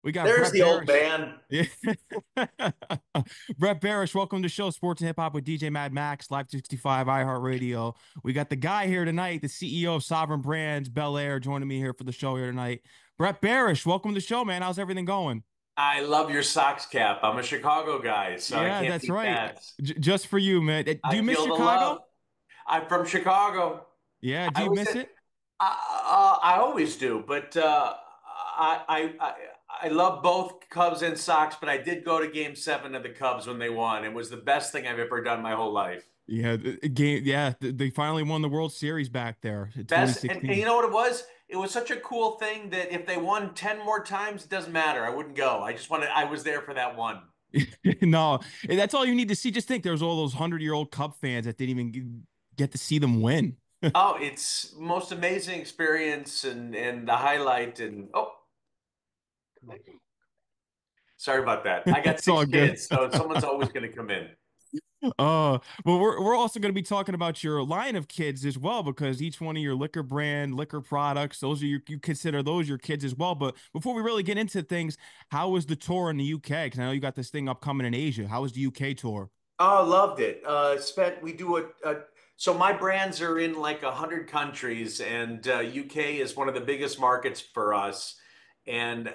We got There's Brett the old Berish. man. Yeah. Brett Berish, welcome to the show, Sports and Hip Hop with DJ Mad Max, Live 65, iHeartRadio. We got the guy here tonight, the CEO of Sovereign Brands, Belaire, joining me here for the show here tonight. Brett Berish, welcome to the show, man. How's everything going? I love your Sox cap. I'm a Chicago guy, so I Yeah, can't that's beat right. that. Just for you, man. Do I you miss feel the Chicago? love. I'm from Chicago. Yeah, do I you was miss it? I always do, but I love both Cubs and Sox. But I did go to Game 7 of the Cubs when they won. It was the best thing I've ever done my whole life. Yeah, the game. Yeah, they finally won the World Series back there in Best, and you 2016. know what it was? It was such a cool thing that if they won 10 more times, it doesn't matter. I wouldn't go. I just wanted. I was there for that one. No, that's all you need to see. Just think there's all those 100-year-old Cub fans that didn't even get to see them win. Oh, it's most amazing experience and the highlight and oh, sorry about that. I got It's all six good. kids, so someone's always going to come in. Well, we're also going to be talking about your line of kids as well, because each one of your liquor brand, liquor products, those are you consider those your kids as well. But before we really get into things, how was the tour in the UK? Because I know you got this thing upcoming in Asia. How was the UK tour? Oh, loved it. We do so my brands are in like 100 countries, and UK is one of the biggest markets for us. And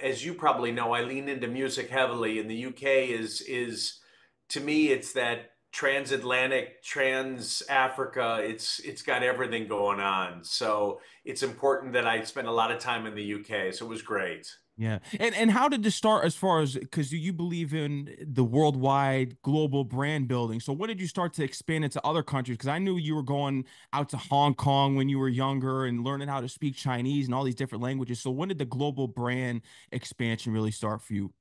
as you probably know, I lean into music heavily, and the UK is to me, it's that transatlantic, trans Africa. It's got everything going on. So it's important that I spend a lot of time in the UK. So it was great. Yeah. And how did this start as far as because you believe in the worldwide global brand building. So when did you start to expand into other countries? Because I knew you were going out to Hong Kong when you were younger and learning how to speak Chinese and all these different languages. So when did the global brand expansion really start for you?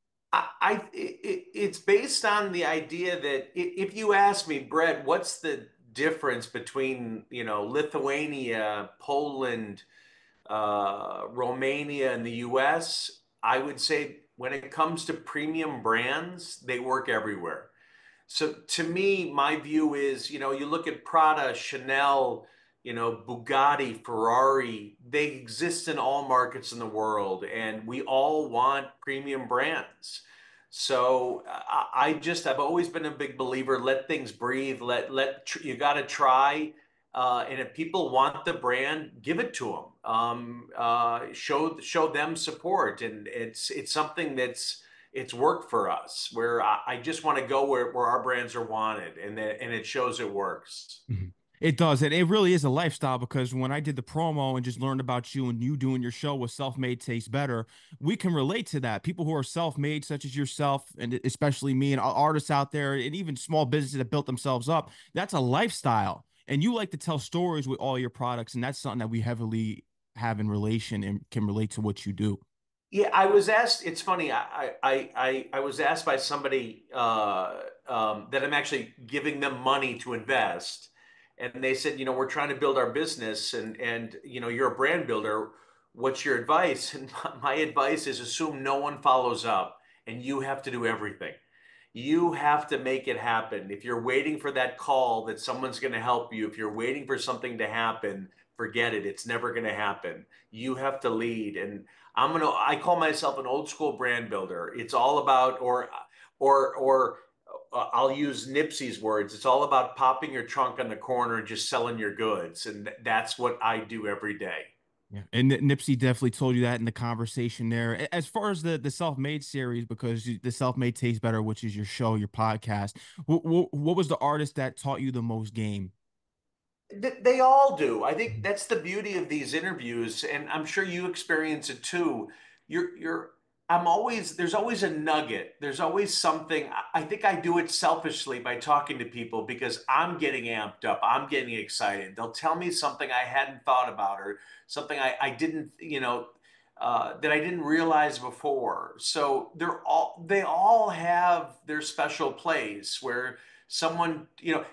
It's based on the idea that if you ask me, Brett, what's the difference between, Lithuania, Poland, Romania, and the US? I would say when it comes to premium brands, they work everywhere. So to me, my view is, you look at Prada, Chanel, Bugatti, Ferrari, they exist in all markets in the world, and we all want premium brands. So I've always been a big believer, let things breathe, you got to try. And if people want the brand, give it to them. Show them support, and it's something it's worked for us where I just want to go where our brands are wanted and it shows it works. Mhm. It does. And it really is a lifestyle because when I did the promo and just learned about you and you doing your show with Self-Made Tastes Better, we can relate to that. People who are self-made, such as yourself, and especially me and artists out there, and even small businesses that built themselves up, that's a lifestyle. And you like to tell stories with all your products, and that's something that we heavily have in relation and can relate to what you do. Yeah, I was asked. It's funny. I was asked by somebody that I'm actually giving them money to invest, and they said, we're trying to build our business, and you're a brand builder. What's your advice? And my advice is assume no one follows up, and you have to do everything. You have to make it happen. If you're waiting for that call that someone's going to help you, if you're waiting for something to happen, forget it. It's never going to happen. You have to lead. And I call myself an old school brand builder. It's all about, or I'll use Nipsey's words. It's all about popping your trunk on the corner and just selling your goods. And that's what I do every day. Yeah, and Nipsey definitely told you that in the conversation there. As far as the self-made series, because the self-made tastes better, which is your show, your podcast. What was the artist that taught you the most game? They all do. I think that's the beauty of these interviews, and I'm sure you experience it too. You're there's always a nugget. There's always something. I think I do it selfishly by talking to people because I'm getting amped up. I'm getting excited. They'll tell me something I hadn't thought about or something I didn't, that I didn't realize before. So they all have their special place where someone,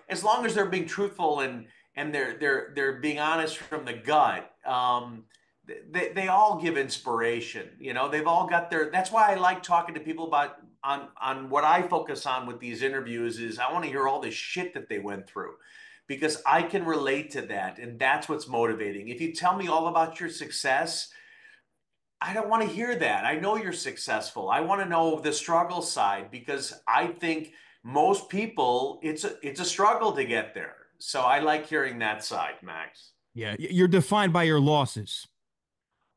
as long as they're being truthful and they're being honest from the gut. They all give inspiration. They've all got their. That's why I like talking to people about on what I focus on with these interviews is I want to hear all the shit that they went through because I can relate to that, and that's what's motivating. If you tell me all about your success, I don't want to hear that. I know you're successful. I want to know the struggle side because I think most people it's a struggle to get there. So I like hearing that side, Max. Yeah, you're defined by your losses.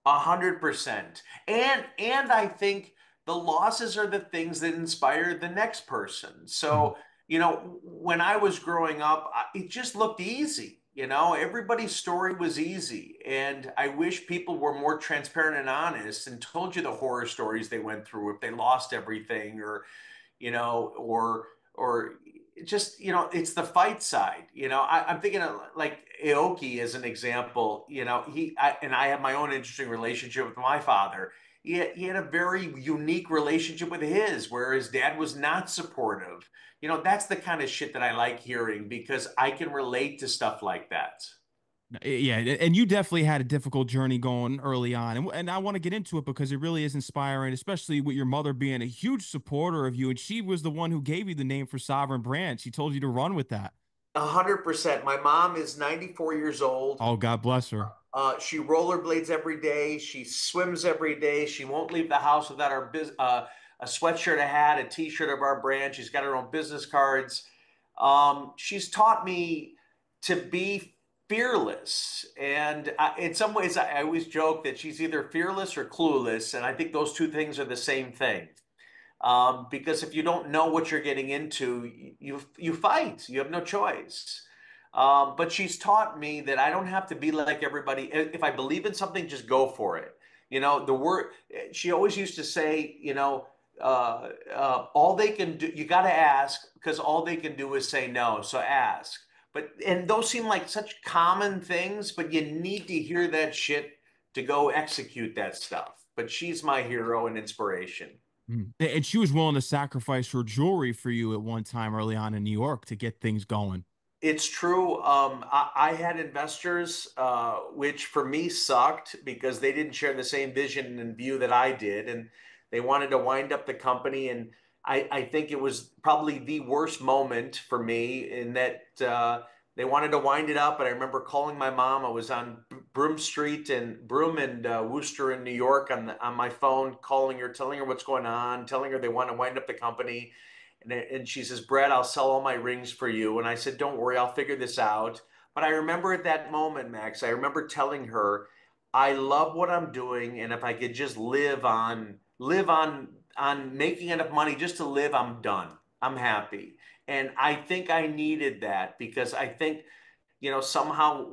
100%. And I think the losses are the things that inspire the next person. Mhm. So, when I was growing up, it just looked easy. Everybody's story was easy. And I wish people were more transparent and honest and told you the horror stories they went through if they lost everything or just it's the fight side. I'm thinking of like Aoki as an example. I have my own interesting relationship with my father. He had a very unique relationship with where his dad was not supportive. That's the kind of shit that I like hearing because I can relate to stuff like that. Yeah, and you definitely had a difficult journey going early on, and I want to get into it because it really is inspiring, especially with your mother being a huge supporter of you, and she was the one who gave you the name for Sovereign Brand. She told you to run with that. 100%. My mom is 94 years old. Oh, God bless her. She rollerblades every day. She swims every day. She won't leave the house without a sweatshirt, a hat, a T-shirt of our brand. She's got her own business cards. She's taught me to be fearless, and in some ways, I always joke that she's either fearless or clueless, and I think those two things are the same thing. Because if you don't know what you're getting into, you fight. You have no choice. But she's taught me that I don't have to be like everybody. If I believe in something, just go for it. The word she always used to say, all they can do, you got to ask because all they can do is say no. So ask. And those seem like such common things, but you need to hear that shit to go execute that stuff. But she's my hero and inspiration. Mhm. And she was willing to sacrifice her jewelry for you at one time early on in New York to get things going. It's true. I had investors, which for me sucked because they didn't share the same vision and view that I did, and they wanted to wind up the company. And I think it was probably the worst moment for me in that they wanted to wind it up. And I remember calling my mom. I was on Broom Street and Broom and Worcester in New York on my phone, calling her, telling her what's going on, telling her they want to wind up the company. And she says, Brad, I'll sell all my rings for you. And I said, don't worry, I'll figure this out. But I remember at that moment, Max, I remember telling her, I love what I'm doing. And if I could just live on making enough money just to live, I'm done. I'm happy. And I think I needed that because I think somehow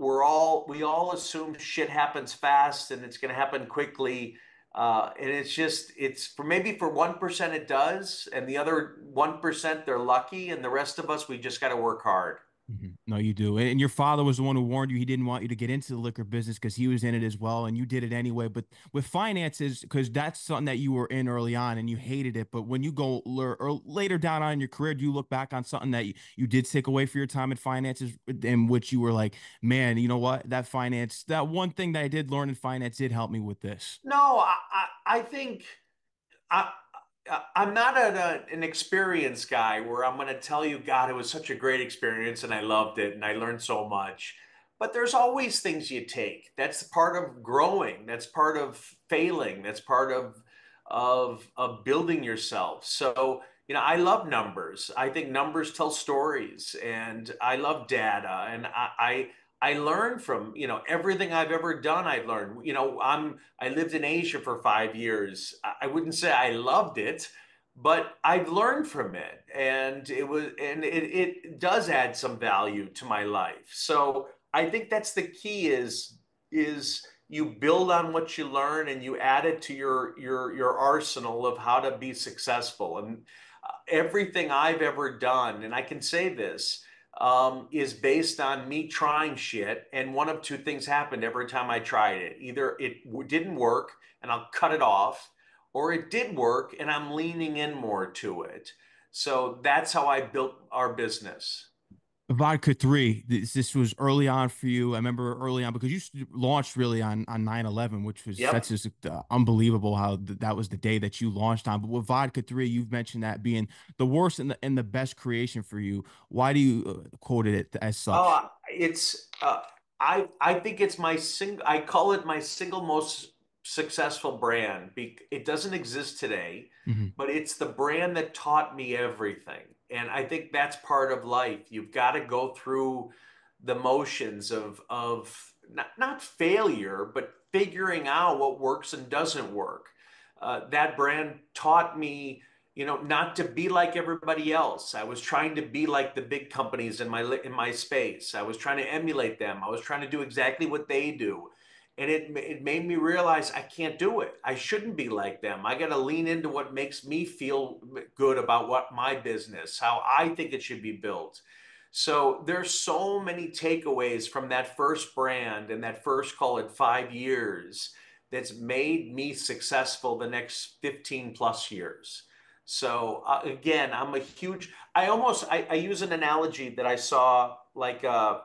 we all assume shit happens fast and it's going to happen quickly. And it's for maybe for 1% it does, and the other 1% they're lucky, and the rest of us we just got to work hard. Mhm. No, you do. And your father was the one who warned you he didn't want you to get into the liquor business because he was in it as well, and you did it anyway. But with finances, because that's something that you were in early on and you hated it. But when you go or later down on in your career, do you look back on something that you did take away for your time in finances in which you were like, man, you know what? That one thing that I did learn in finance did help me with this. No, I think I, I'm not an experienced guy where I'm going to tell you, God, it was such a great experience and I loved it and I learned so much. But there's always things you take. That's part of growing. That's part of failing. That's part of building yourself. So, I love numbers. I think numbers tell stories, and I love data. And I learn from everything I've ever done. I've learned. I lived in Asia for 5 years. I wouldn't say I loved it, but I've learned from it, and it does add some value to my life. So I think that's the key is you build on what you learn and you add it to your arsenal of how to be successful. And everything I've ever done, and I can say this, is based on me trying shit. And one of two things happened every time I tried it. Either it didn't work and I'll cut it off, or it did work and I'm leaning in more to it. So that's how I built our business. Vodka 3, this was early on for you. I remember early on because launched really on 9/11, which was that's Yep. just unbelievable how that was the day that you launched on. But with Vodka 3, you've mentioned that being the worst and the best creation for you. Why do you quoted it as such? It's I think it's I call it my single most successful brand. It doesn't exist today, Hmm. but it's the brand that taught me everything. And I think that's part of life. You've got to go through the motions of not failure, but figuring out what works and doesn't work. That brand taught me, not to be like everybody else. I was trying to be like the big companies in my space. I was trying to emulate them. I was trying to do exactly what they do. And it made me realize I can't do it. I shouldn't be like them. I got to lean into what makes me feel good about what my business, how I think it should be built. So there's so many takeaways from that first brand and that first, call it 5 years, that's made me successful the next 15 plus years. So again, I use an analogy that I saw, like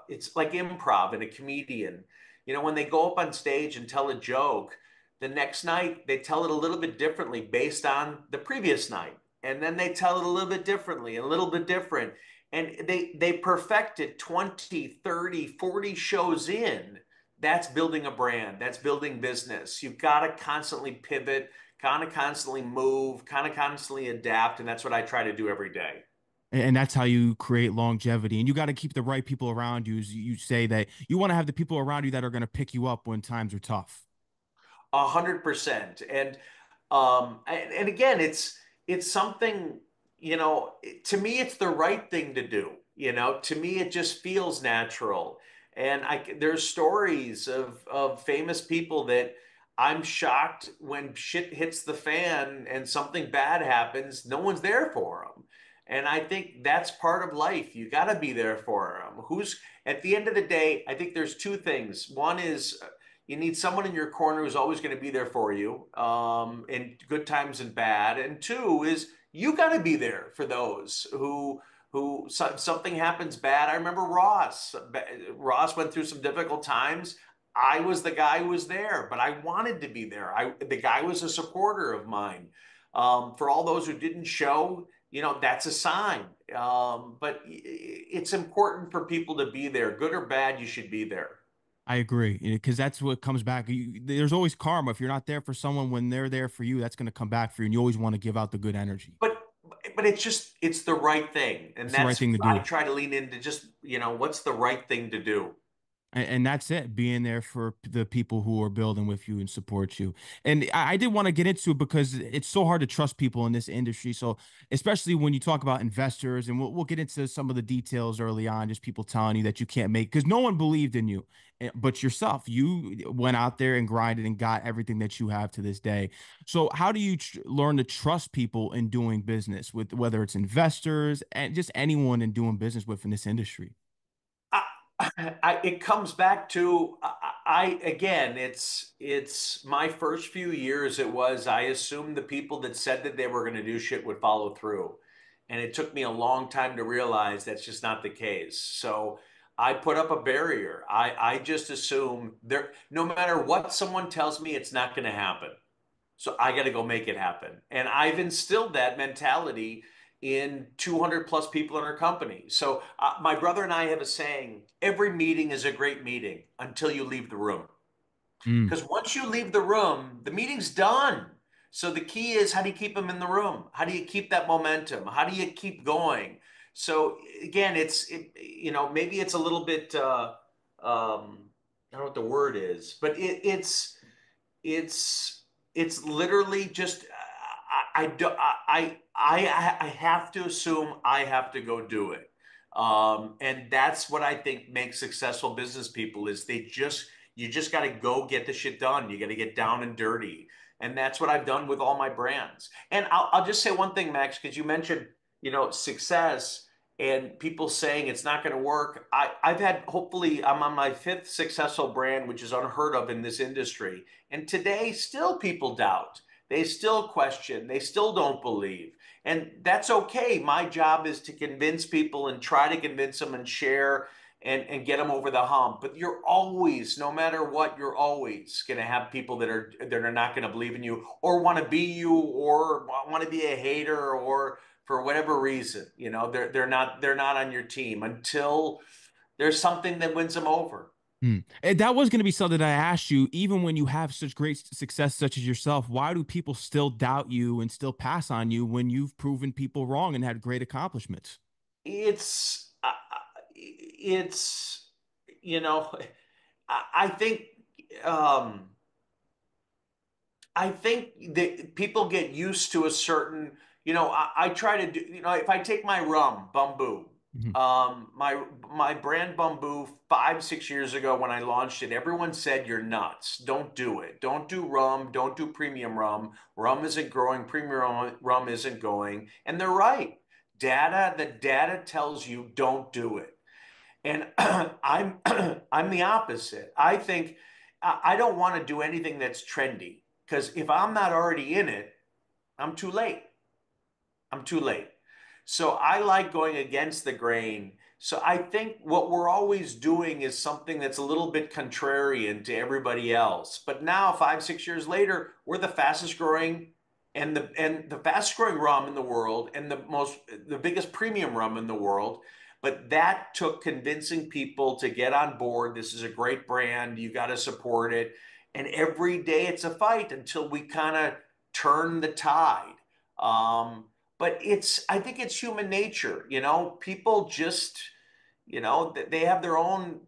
it's like improv and a comedian. When they go up on stage and tell a joke, the next night they tell it a little bit differently based on the previous night. And then they tell it a little bit differently, a little bit different. And they perfect it 20, 30, 40 shows in. That's building a brand. That's building business. You've got to constantly pivot, kind of constantly move, kind of constantly adapt. And that's what I try to do every day. And that's how you create longevity. And you got to keep the right people around you. As you say that you want to have the people around you that are going to pick you up when times are tough. 100%. And again, it's something, to me, it's the right thing to do. To me, it just feels natural. And there's stories of famous people that I'm shocked when shit hits the fan and something bad happens, no one's there for them. And I think that's part of life. You got to be there for them. At the end of the day, I think there's two things. One is you need someone in your corner who's always going to be there for you, in good times and bad. And two is you got to be there for those who something happens bad. I remember Ross. Ross went through some difficult times. I was the guy who was there, but I wanted to be there. The guy was a supporter of mine. For all those who didn't show, that's a sign. But it's important for people to be there, good or bad. You should be there. I agree because that's what comes back. There's always karma. If you're not there for someone when they're there for you, that's going to come back for you. And you always want to give out the good energy. but but it's the right thing, and It's the right that's thing to I do. try to lean into, just what's the right thing to do. And that's it, being there for the people who are building with you and support you. And I did want to get into it because it's so hard to trust people in this industry. So, especially when you talk about investors, and we'll get into some of the details early on, just people telling you that you can't make because no one believed in you, but yourself. You went out there and grinded and got everything that you have to this day. So, how do you learn to trust people in doing business with, whether it's investors and just anyone in doing business with in this industry? I, it comes back to, again, it's my first few years. I assumed the people that said that they were going to do shit would follow through, and it took me a long time to realize that's just not the case. So I put up a barrier. I just assume there, no matter what someone tells me, it's not going to happen. So I got to go make it happen. And I've instilled that mentality in 200 plus people in our company. So my brother and I have a saying: every meeting is a great meeting until you leave the room. Mm. Because once you leave the room, the meeting's done. So the key is, how do you keep them in the room? How do you keep that momentum? How do you keep going? So again, maybe it's a little bit, I don't know what the word is, but it's it's literally just, I do I have to assume I have to go do it. And that's what I think makes successful business people, is you just got to go get the shit done. You got to get down and dirty. And that's what I've done with all my brands. And I'll just say one thing, Max, because you mentioned, success and people saying it's not going to work. I've had, hopefully, I'm on my fifth successful brand, which is unheard of in this industry. And today, still people doubt. They still question. They still don't believe. And that's okay. My job is to convince people and try to convince them and share and get them over the hump. But you're always, no matter what, you're always going to have people that are not going to believe in you, or want to be you, or want to be a hater, or for whatever reason, they're not on your team until there's something that wins them over. And that was going to be something that I asked you. Even when you have such great success, such as yourself, why do people still doubt you and still pass on you when you've proven people wrong and had great accomplishments? It's you know I think um, I think that people get used to a certain, I try to do, if I take my rum, Bamboo, Mhm. my brand Bamboo 5, 6 years ago when I launched it, everyone said you're nuts. Don't do it. Don't do rum. Don't do premium rum. Rum isn't growing. Premium rum isn't going. And they're right. The data tells you don't do it. And I'm the opposite. I think I don't want to do anything that's trendy because if I'm not already in it, I'm too late. I'm too late. So I like going against the grain. So I think what we're always doing is something that's a little bit contrarian to everybody else. But now, 5, 6 years later, we're the fastest growing and the fastest growing rum in the world and the biggest premium rum in the world. But that took convincing people to get on board. This is a great brand. You got to support it. And every day it's a fight until we kind of turn the tide. But I think it's human nature. People just, they have their own,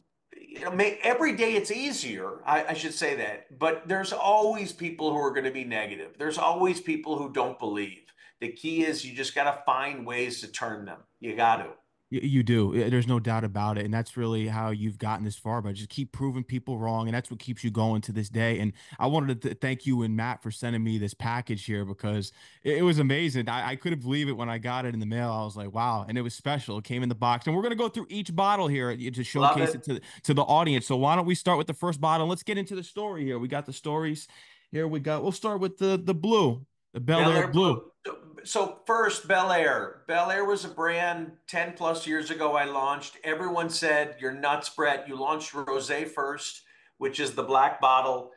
every day it's easier. I should say that. But there's always people who are going to be negative. There's always people who don't believe. The key is you just got to find ways to turn them. You got to. You do. There's no doubt about it. And that's really how you've gotten this far, but just keep proving people wrong. And that's what keeps you going to this day. And I wanted to thank you and Matt for sending me this package here because it was amazing. I couldn't believe it when I got it in the mail. I was like, wow. And it was special. It came in the box. And we're going to go through each bottle here to Love showcase it it. to the audience. So why don't we start with the first bottle? Let's get into the story here. We got the stories here. We'll start with the blue, the Bel Air Belaire blue. Blue. So first, Belaire. Belaire was a brand 10 plus years ago I launched. Everyone said, you're nuts, Brett. You launched Rosé first, which is the black bottle.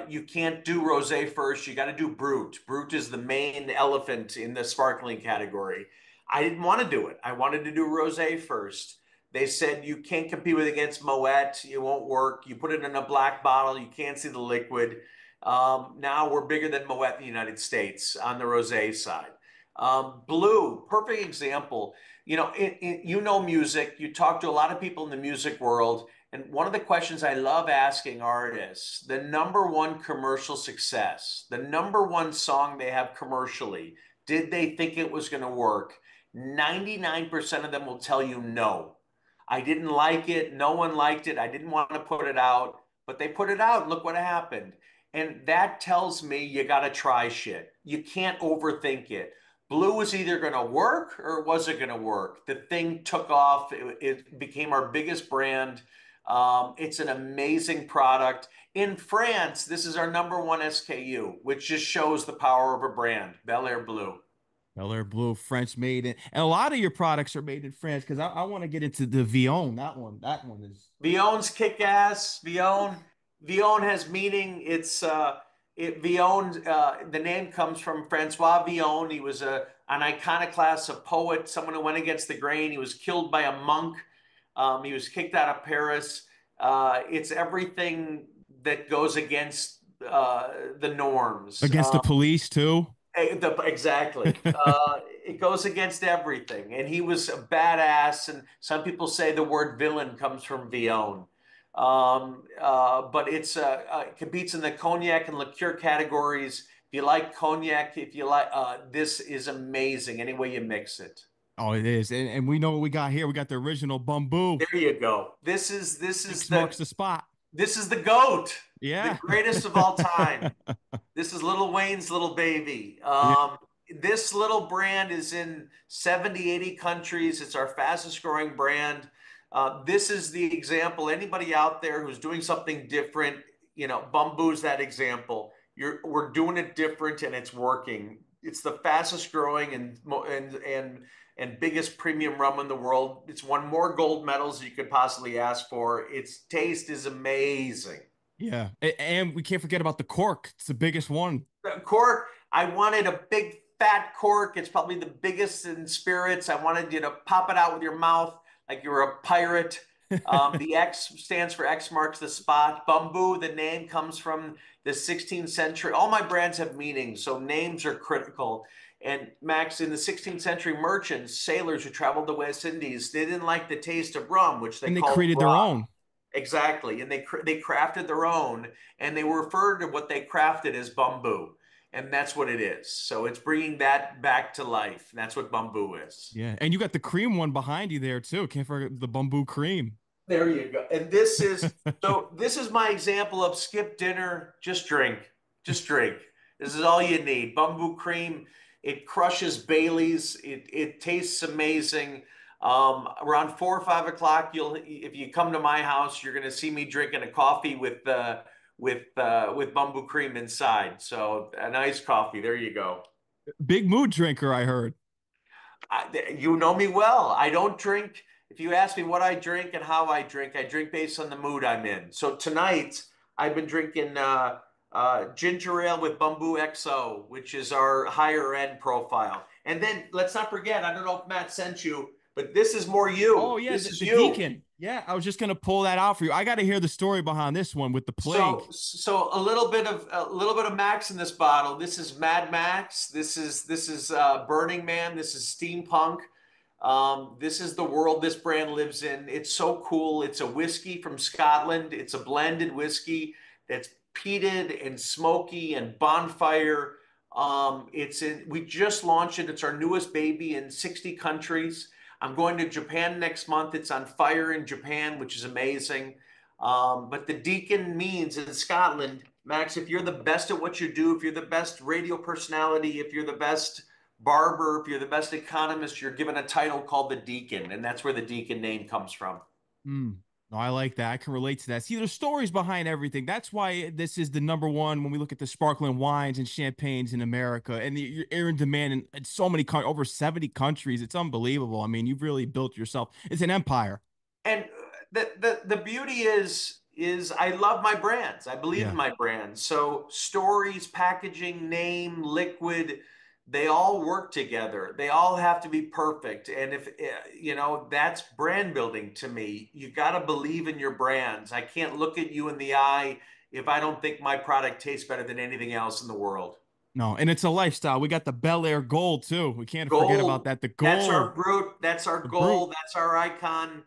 You can't do Rosé first. You got to do Brut. Brut is the main elephant in the sparkling category. I didn't want to do it. I wanted to do Rosé first. They said you can't compete with against Moet. It won't work. You put it in a black bottle. You can't see the liquid. Now we're bigger than Moet in the United States on the rosé side. Blue, perfect example. You know music. You talk to a lot of people in the music world, and one of the questions I love asking artists: the number one commercial success, the number one song they have commercially. Did they think it was going to work? 99% of them will tell you no. I didn't like it. No one liked it. I didn't want to put it out, but they put it out. And look what happened. And that tells me you got to try shit. You can't overthink it. Blue was either going to work or it wasn't going to work. The thing took off. It became our biggest brand. It's an amazing product. In France, this is our number one SKU, which just shows the power of a brand, Bel Air Blue. Belaire Blue, French made in, and a lot of your products are made in France because I want to get into the Vion. That one is. Vion's kick-ass. Vion has meaning. Vion. The name comes from Francois Villon. He was an iconoclast, a poet, someone who went against the grain. He was killed by a monk. He was kicked out of Paris. It's everything that goes against the norms. Against the police too. Exactly. It goes against everything. And he was a badass. And some people say the word villain comes from Villon. But it competes in the cognac and liqueur categories. If you like cognac, if you like, this is amazing any way you mix it. Oh, it is, and we know what we got here. We got the original Bamboo. There you go. This is Six marks the spot. this is the goat, the Yeah. greatest of all time. This is Little Wayne's little baby. Yeah. This little brand is in 70, 80 countries. It's our fastest growing brand. This is the example. Anybody out there who's doing something different, Bumbu's that example. We're doing it different and it's working. It's the fastest growing and biggest premium rum in the world. It's won more gold medals you could possibly ask for. Its taste is amazing. Yeah. And we can't forget about the cork. It's the biggest one. Cork, I wanted a big fat cork. It's probably the biggest in spirits. I wanted you to pop it out with your mouth like you were a pirate. The X stands for X marks the spot. Bamboo, the name comes from the 16th century. All my brands have meanings, so names are critical. And Max, in the 16th century, merchants, sailors who traveled the West Indies, they didn't like the taste of rum, which they And they called created their grog. own. Exactly, and they crafted their own, and they referred to what they crafted as bamboo, and that's what it is. So it's bringing that back to life. That's what bamboo is. Yeah. And you got the cream one behind you there too. Can't forget the bamboo cream. There you go. And this is so this is my example of skip dinner, just drink. Just drink. This is all you need. Bamboo cream, it crushes Bailey's. It tastes amazing. Around 4 or 5 o'clock, you'll if you come to my house, you're gonna see me drinking a coffee with bamboo cream inside. So a nice coffee. There you go. Big mood drinker, I heard. You know me well. I don't drink. If you ask me what I drink and how I drink based on the mood I'm in. So tonight, I've been drinking ginger ale with Bamboo XO, which is our higher end profile. And then let's not forget, I don't know if Matt sent you, but this is more Oh you. yeah, This the, is the you. deacon. Yeah, I was just gonna pull that out for you. I got to hear the story behind this one with the So, plague. so a little bit of Max in this bottle. This is Mad Max. This is Burning Man. This is steampunk. This is the world this brand lives in. It's so cool. It's a whiskey from Scotland. It's a blended whiskey that's peated and smoky and bonfire. We just launched it. It's our newest baby in 60 countries. I'm going to Japan next month. It's on fire in Japan, which is amazing. But the deacon means in Scotland, Max, if you're the best at what you do, if you're the best radio personality, if you're the best barber, if you're the best economist, you're given a title called the deacon. And that's where the deacon name comes from. Mm. No, I like that. I can relate to that. See, there's stories behind everything. That's why this is the number one when we look at the sparkling wines and champagnes in America, and you're in demand in so many over 70 countries. It's unbelievable. I mean, you've really built yourself. It's an empire. And the beauty is I love my brands. I believe in Yeah. my brands. So stories, packaging, name, liquid, they all work together. They all have to be perfect. And if that's brand building to me. You got to believe in your brands. I can't look at you in the eye if I don't think my product tastes better than anything else in the world. No, and it's a lifestyle. We got the Belaire Gold too. We can't forget about Gold, that. The that's our gold, brute, that's our the brute. goal, that's our icon.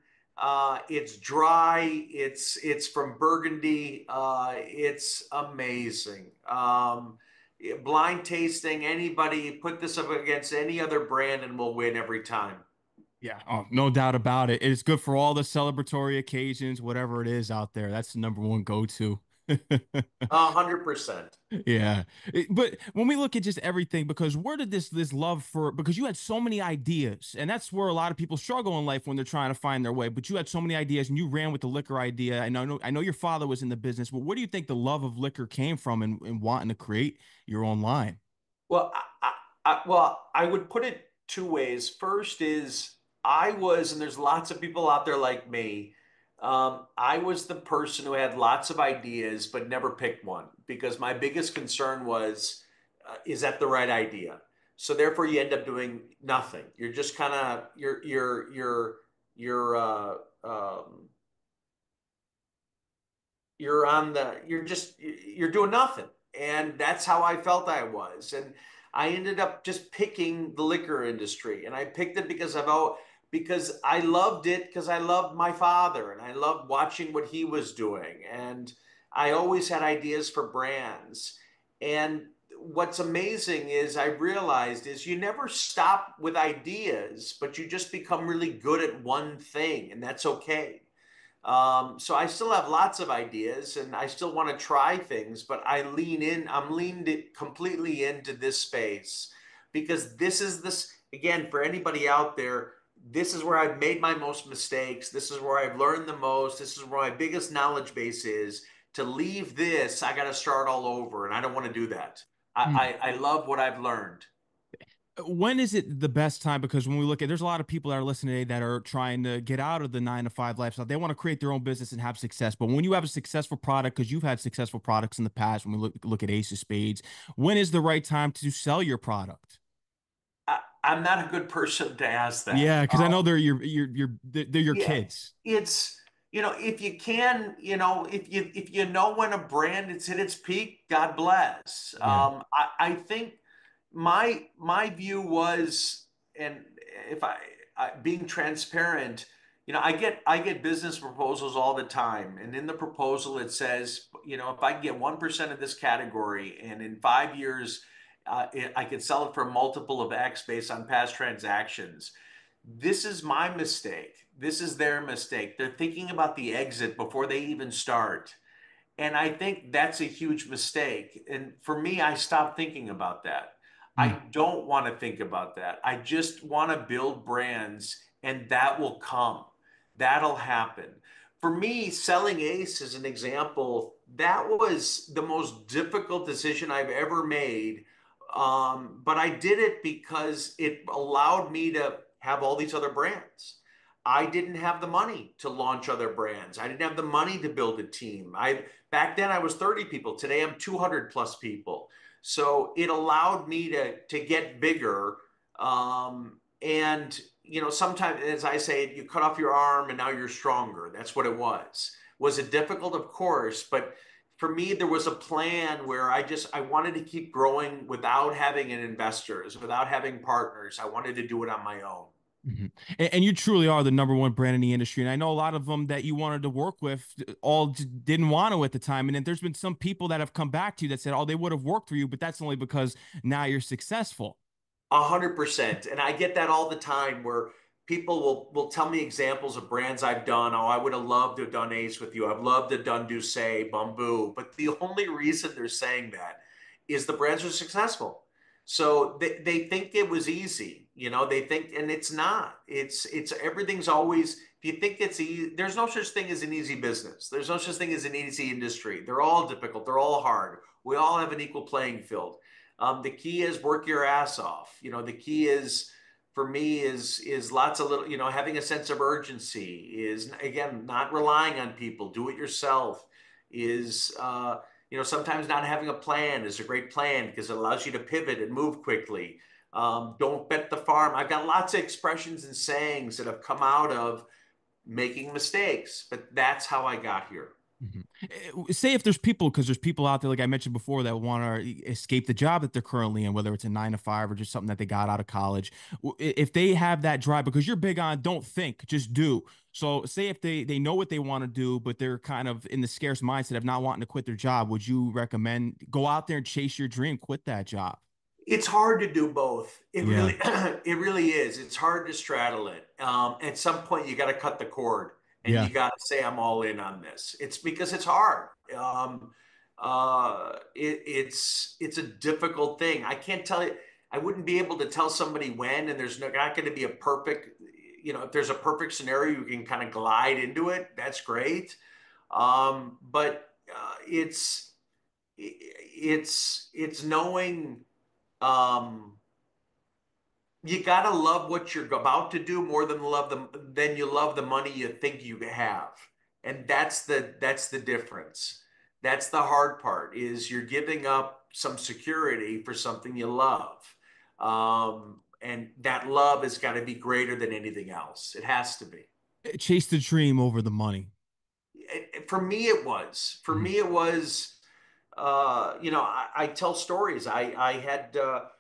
It's dry, it's from Burgundy. It's amazing. Blind tasting, anybody put this up against any other brand and we'll win every time. Yeah, oh, no doubt about it. It's good for all the celebratory occasions, whatever it is out there. That's the number one go-to. 100%. Yeah. But when we look at just everything, because where did this love for, because you had so many ideas, and that's where a lot of people struggle in life when they're trying to find their way. But you had so many ideas and you ran with the liquor idea. And I know your father was in the business, but where do you think the love of liquor came from and wanting to create your own line? Well, I would put it two ways. First is I was, and there's lots of people out there like me. I was the person who had lots of ideas but never picked one because my biggest concern was, is that the right idea? So therefore, you end up doing nothing. You're just kind of you're doing nothing, and that's how I felt I was. And I ended up just picking the liquor industry, and I picked it because I loved it, because I loved my father and I loved watching what he was doing, and I always had ideas for brands. And what's amazing is I realized is you never stop with ideas, but you just become really good at one thing, and that's okay. So I still have lots of ideas and I still want to try things, but I'm leaned it completely into this space because this is this, again, for anybody out there, this is where I've made my most mistakes. This is where I've learned the most. This is where my biggest knowledge base is. To leave this, I got to start all over, and I don't want to do that. I love what I've learned. When is it the best time? Because when we look at, there's a lot of people that are listening today that are trying to get out of the 9 to 5 lifestyle. They want to create their own business and have success. But when you have a successful product, because you've had successful products in the past, when we look at Ace of Spades, when is the right time to sell your product? I'm not a good person to ask that. Yeah, because I know they're your Yeah, kids. it's if you can, if you know when a brand is hit its peak, God bless. Yeah. I think my view was, and if being transparent, I get business proposals all the time, and in the proposal it says, if I can get 1% of this category, and in 5 years, I could sell it for a multiple of X based on past transactions. This is my mistake. This is their mistake. They're thinking about the exit before they even start. And I think that's a huge mistake. And for me, I stopped thinking about that. Mm. I don't want to think about that. I just want to build brands, and that will come. That'll happen. For me, selling Ace as an example, that was the most difficult decision I've ever made. But I did it because it allowed me to have all these other brands. I didn't have the money to launch other brands. I didn't have the money to build a team. Back then I was 30 people. Today I'm 200 plus people. So it allowed me to get bigger. And sometimes, as I say, you cut off your arm and now you're stronger. That's what it was. Was it difficult? Of course, but for me, there was a plan where I wanted to keep growing without having an investors, without having partners. I wanted to do it on my own. Mhm. And you truly are the number one brand in the industry. And I know a lot of them that you wanted to work with all didn't want to at the time. And then there's been some people that have come back to you that said, oh, they would have worked for you, but that's only because now you're successful. 100%. And I get that all the time where people will tell me examples of brands I've done. Oh, I would have loved to have done Ace with you. I've loved to have done Douce, Bamboo. But the only reason they're saying that is the brands are successful. So they think it was easy. They think, and it's not. It's everything's always, if you think it's easy, there's no such thing as an easy business. There's no such thing as an easy industry. They're all difficult. They're all hard. We all have an equal playing field. The key is work your ass off. The key is for me is lots of little, having a sense of urgency, is again not relying on people. Do it yourself. Is sometimes not having a plan is a great plan because it allows you to pivot and move quickly. Don't bet the farm. I've got lots of expressions and sayings that have come out of making mistakes, but that's how I got here. Mhm. Say if there's people, because there's people out there, like I mentioned before, that want to escape the job that they're currently in, whether it's a 9 to 5 or just something that they got out of college. If they have that drive, because you're big on don't think, just do. So say if they know what they want to do, but they're kind of in the scarce mindset of not wanting to quit their job, would you recommend go out there and chase your dream, quit that job? It's hard to do both. It Yeah. really, it really is. It's hard to straddle it. At some point, you got to cut the cord and Yeah. you got to say, "I'm all in on this." It's because it's hard. It's a difficult thing. I can't tell you. I wouldn't be able to tell somebody when, and there's not going to be a perfect. If there's a perfect scenario, you can kind of glide into it. That's great. But it's knowing. You gotta love what you're about to do more than you love the money you think you have, and that's the difference. That's the hard part is you're giving up some security for something you love, and that love has got to be greater than anything else. It has to be. Chase the dream over the money. For me it was for Mhm. me it was I tell stories.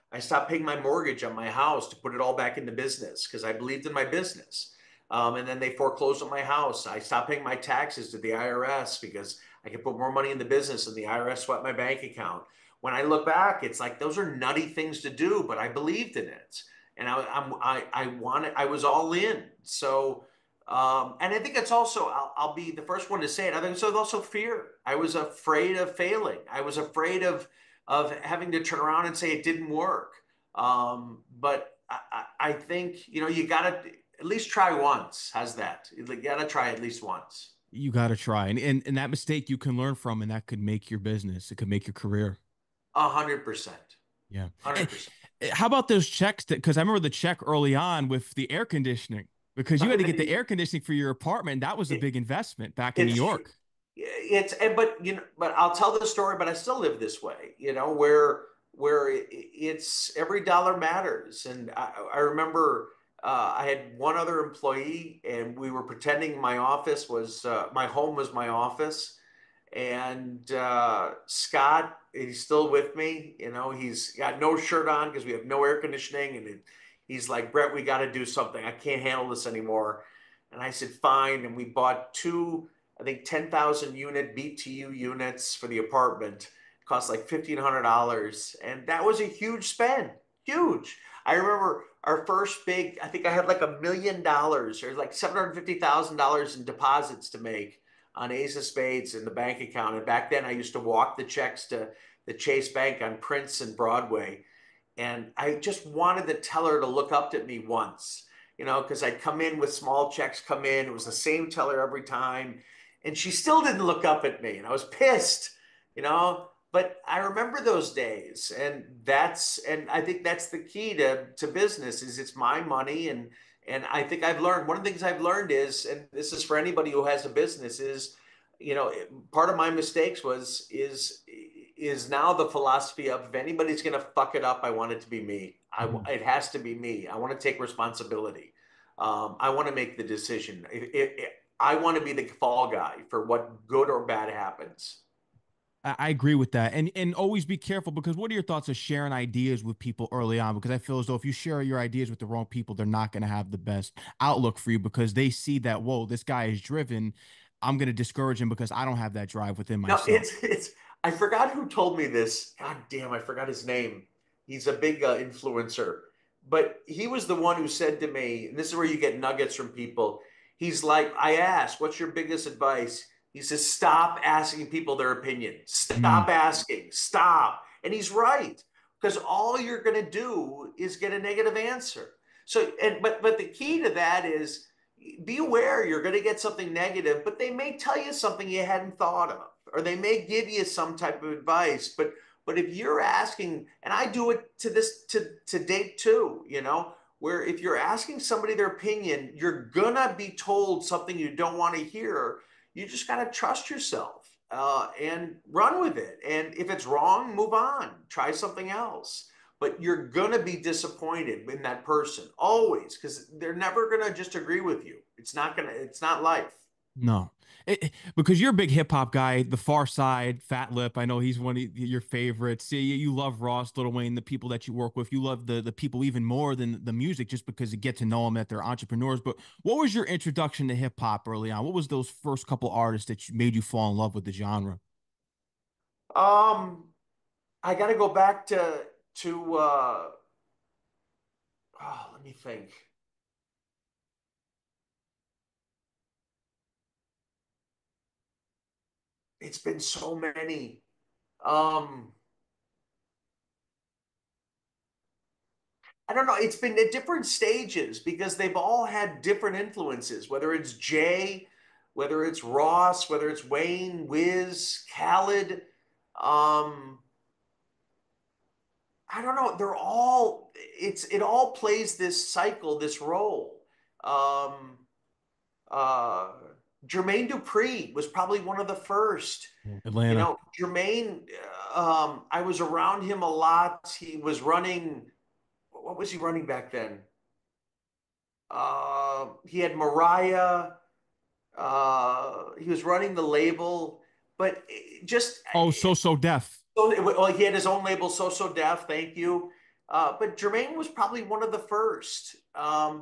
I stopped paying my mortgage on my house to put it all back into business because I believed in my business. And then they foreclosed on my house. I stopped paying my taxes to the IRS because I could put more money in the business and the IRS swept my bank account. When I look back, it's like those are nutty things to do, but I believed in it. And I wanted, I was all in. So and I think it's also, I'll be the first one to say it. I think it's also fear. I was afraid of failing. I was afraid of having to turn around and say it didn't work. But I think, you got to at least try once. How's that? You got to try at least once. You got to try. And that mistake you can learn from, and that could make your business. It could make your career. 100%. Yeah. And 100%. how about those checks that, because I remember the check early on with the air conditioning, because you had to get the air conditioning for your apartment. That was a big investment back in New It's true. York. But I'll tell the story, but I still live this way, where it's every dollar matters. And I remember I had one other employee, and we were pretending my office was my home was my office. And Scott, he's still with me. You know, he's got no shirt on because we have no air conditioning. And he's like, Brett, we got to do something. I can't handle this anymore. And I said, fine. And we bought two, I think, 10,000 unit BTU units for the apartment. It cost like $1,500. And that was a huge spend. Huge. I remember our first big, I think I had like $1 million or like $750,000 in deposits to make on Ace of Spades in the bank account. And back then I used to walk the checks to the Chase Bank on Prince and Broadway. And I just wanted the teller to look up at me once, you know, because I'd come in with small checks come in. It was the same teller every time. And she still didn't look up at me. And I was pissed, you know. But I remember those days. And I think that's the key to business is it's my money. And I think I've learned one of the things I've learned is, and this is for anybody who has a business, is, you know, part of my mistakes is now the philosophy of if anybody's going to fuck it up, I want it to be me. Mhm. It has to be me. I want to take responsibility. I want to make the decision. I want to be the fall guy for what good or bad happens. I agree with that, and always be careful because what are your thoughts of sharing ideas with people early on? Because I feel as though if you share your ideas with the wrong people, they're not going to have the best outlook for you because they see that whoa, this guy is driven. I'm going to discourage him because I don't have that drive within No, myself. it's. I forgot who told me this. God damn, I forgot his name. He's a big influencer, but he was the one who said to me, and this is where you get nuggets from people. He's like, I asked, "What's your biggest advice?" He says, "Stop asking people their opinion. Mm, Stop asking. Stop." And he's right because all you're going to do is get a negative answer. So, but the key to that is be aware you're going to get something negative, but they may tell you something you hadn't thought of, or they may give you some type of advice. But if you're asking, and I do it to this to date too, you know, where if you're asking somebody their opinion, you're gonna be told something you don't want to hear. You just gotta trust yourself and run with it. And if it's wrong, move on. Try something else, but you're gonna be disappointed in that person always because they're never gonna just agree with you. It's not life. no, because you're a big hip hop guy. The Far Side, Fat Lip. I know he's one of your favorites. See, you love Ross, Lil Wayne, the people that you work with. You love the people even more than the music, just because you get to know them that they're entrepreneurs. But what was your introduction to hip hop early on? What was those first couple artists that made you fall in love with the genre? um I gotta go back to let me think. It's been so many. um I don't know. It's been at different stages because they've all had different influences, whether it's Jay, whether it's Ross, whether it's Wayne, Wiz, Khaled. Um, I don't know. It all plays this cycle, this role. Um, uh, Jermaine Dupri was probably one of the first. You Atlanta. know, Jermaine, I was around him a lot. He was running, what was he running back then? He had Mariah. He was running the label, but just Oh, so deaf. so well, he had his own label, So Def. Thank you. But Jermaine was probably one of the first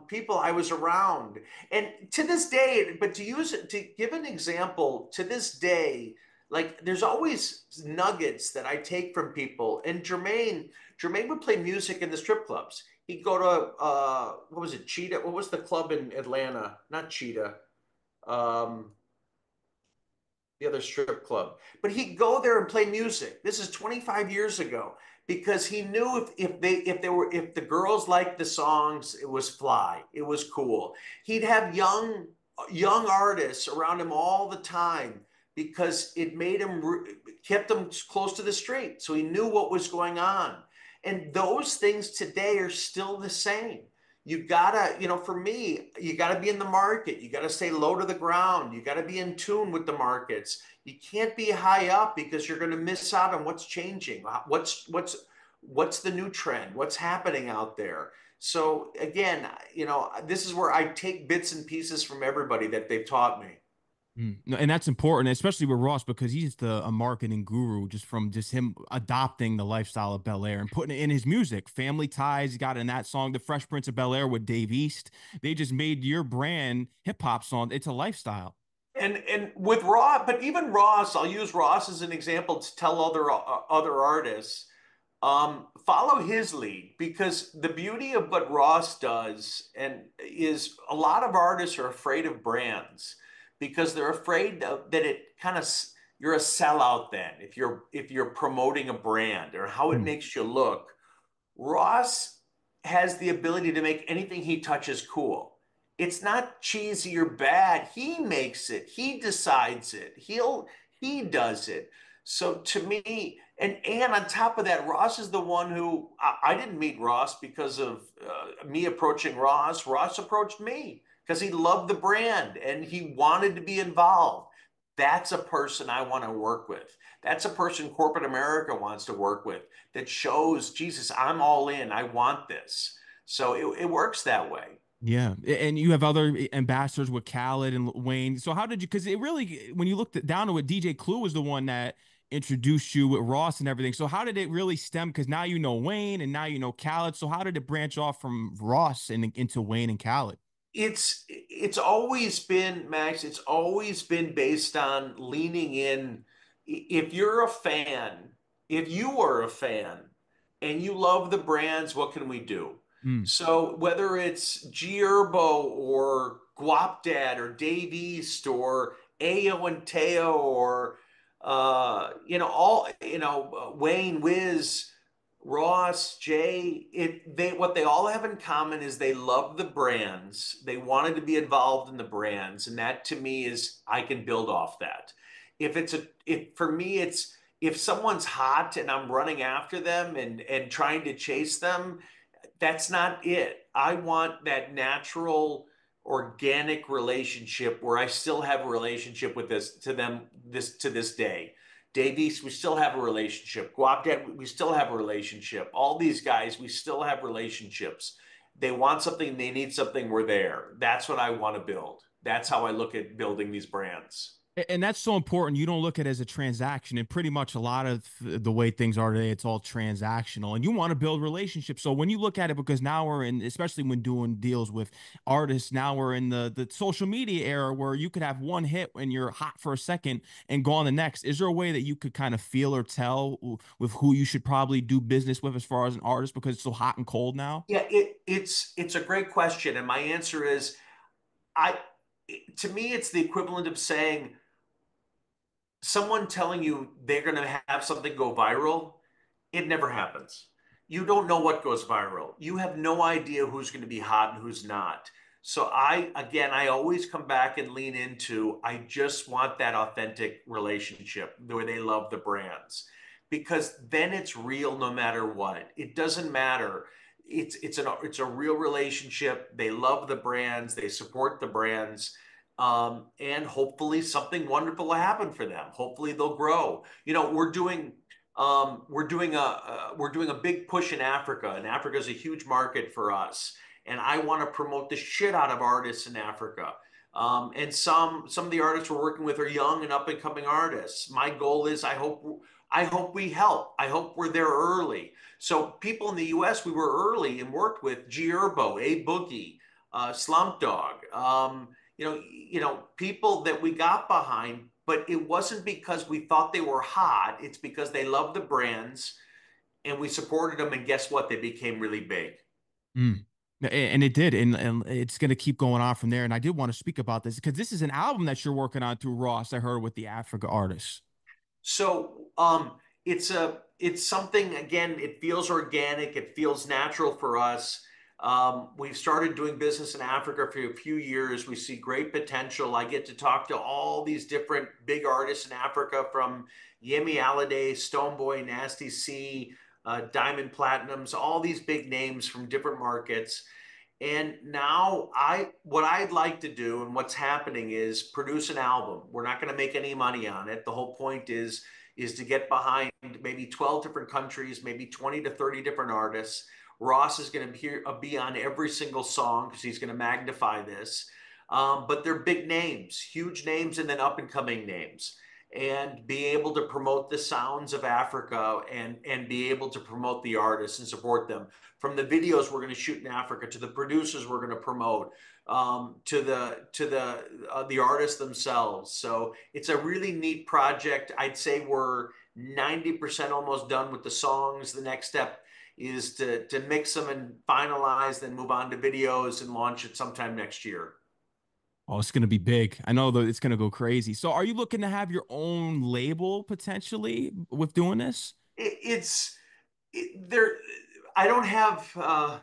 people I was around, and to this day. But to give an example, to this day, like there's always nuggets that I take from people. And Jermaine would play music in the strip clubs. He'd go to what was it, Cheetah? What was the club in Atlanta? Not Cheetah. Um, the other strip club. But he'd go there and play music. This is 25 years ago because he knew if the girls liked the songs, it was fly. It was cool. He'd have young artists around him all the time because it made him kept him close to the street. So he knew what was going on. And those things today are still the same. You gotta, you know, for me, you gotta be in the market. You gotta stay low to the ground. You gotta be in tune with the markets. You can't be high up because you're gonna miss out on what's changing. what's the new trend, what's happening out there. So again, this is where I take bits and pieces from everybody that they've taught me. No, and that's important, especially with Ross, because he's a marketing guru just from just him adopting the lifestyle of Belaire and putting it in his music. Family Ties, he got in that song, The Fresh Prince of Bel-Air with Dave East. They just made your brand hip hop song. It's a lifestyle. And with Ross, but even Ross, I'll use Ross as an example to tell other artists, follow his lead, because the beauty of what Ross does and is a lot of artists are afraid of brands because they're afraid that it kind of you're a sellout then if you're promoting a brand or how it Mm, makes you look. Ross has the ability to make anything he touches cool. It's not cheesy or bad. He makes it. He decides it. He does it. So to me, and on top of that, Ross is the one who I didn't meet Ross because of me approaching Ross. Ross approached me because he loved the brand and he wanted to be involved. That's a person I want to work with. That's a person corporate America wants to work with that shows, Jesus, I'm all in. I want this. So it works that way. yeah, and you have other ambassadors with Khaled and Wayne. So how did you? Because it really, when you looked down to it, DJ Clue was the one that introduced you with Ross and everything. So how did it really stem? Because now you know Wayne and now you know Khaled. So how did it branch off from Ross and into Wayne and Khaled? It's always been, Max, it's always been based on leaning in. If you're a fan, if you are a fan and you love the brands, what can we do? Mm, So whether it's G Herbo or Guap Dad or Dave East or Ayo and Teo or Wayne Wiz, Ross, Jay, what they all have in common is they love the brands. They wanted to be involved in the brands, and that to me is I can build off that. If for me it's if someone's hot and I'm running after them and trying to chase them, that's not it. I want that natural, organic relationship where I still have a relationship with this day. Davies, we still have a relationship. Guapdad, we still have a relationship. All these guys, we still have relationships. They want something, they need something, we're there. That's what I want to build. That's how I look at building these brands. and that's so important. You don't look at it as a transaction. And pretty much a lot of the way things are today, it's all transactional. And you want to build relationships. So when you look at it, because now we're in, especially when doing deals with artists, now we're in the social media era where you could have one hit and you're hot for a second and go on the next. Is there a way that you could kind of feel or tell with who you should probably do business with as far as an artist because it's so hot and cold now? Yeah, it's a great question, and my answer is I. To me, it's the equivalent of saying someone telling you they're going to have something go viral. It never happens. You don't know what goes viral. You have no idea who's going to be hot and who's not. So I always come back and lean into, I just want that authentic relationship where they love the brands because then it's real no matter what. It doesn't matter. It's a real relationship. They love the brands. They support the brands. And hopefully something wonderful will happen for them. Hopefully they'll grow. We're doing a big push in Africa, and Africa is a huge market for us. And I want to promote the shit out of artists in Africa. And some of the artists we're working with are young and up and coming artists. My goal is I hope we help. I hope we're there early. So people in the U.S. we were early and worked with G Herbo, A Boogie, Slump Dog. People that we got behind, but it wasn't because we thought they were hot. It's because they loved the brands and we supported them. And guess what? They became really big. Mm. And it did, and it's going to keep going on from there. And I did want to speak about this because this is an album that you're working on through Ross. I heard with the Africa artists. So it's something again. It feels organic. It feels natural for us. We've started doing business in Africa for a few years. We see great potential. I get to talk to all these different big artists in Africa, from Yemi Alade, Stonebwoy, Nasty C, Diamond Platinums, all these big names from different markets. And now what I'd like to do and what's happening is produce an album. We're not going to make any money on it. The whole point is is to get behind maybe 12 different countries, maybe 20 to 30 different artists. Ross is going to be on every single song because he's going to magnify this. But they're big names, huge names, and then up and coming names. And be able to promote the sounds of Africa and be able to promote the artists and support them. From the videos we're going to shoot in Africa to the producers we're going to promote, to the artists themselves. So it's a really neat project. I'd say we're 90% almost done with the songs. The next step is to mix them and finalize, then move on to videos and launch it sometime next year. Oh, it's gonna be big. I know that it's gonna go crazy. So, are you looking to have your own label potentially with doing this? It's there. I don't have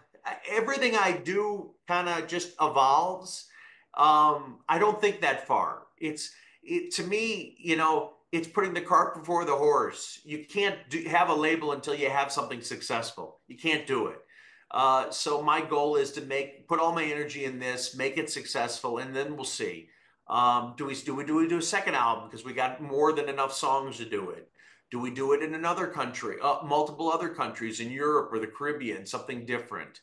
everything I do kind of just evolves. I don't think that far. It to me, it's putting the cart before the horse. You can't have a label until you have something successful. You can't do it. So my goal is to put all my energy in this, make it successful, and then we'll see. Do we do a second album because we got more than enough songs to do it? Do we do it in another country, multiple other countries in Europe or the Caribbean, something different?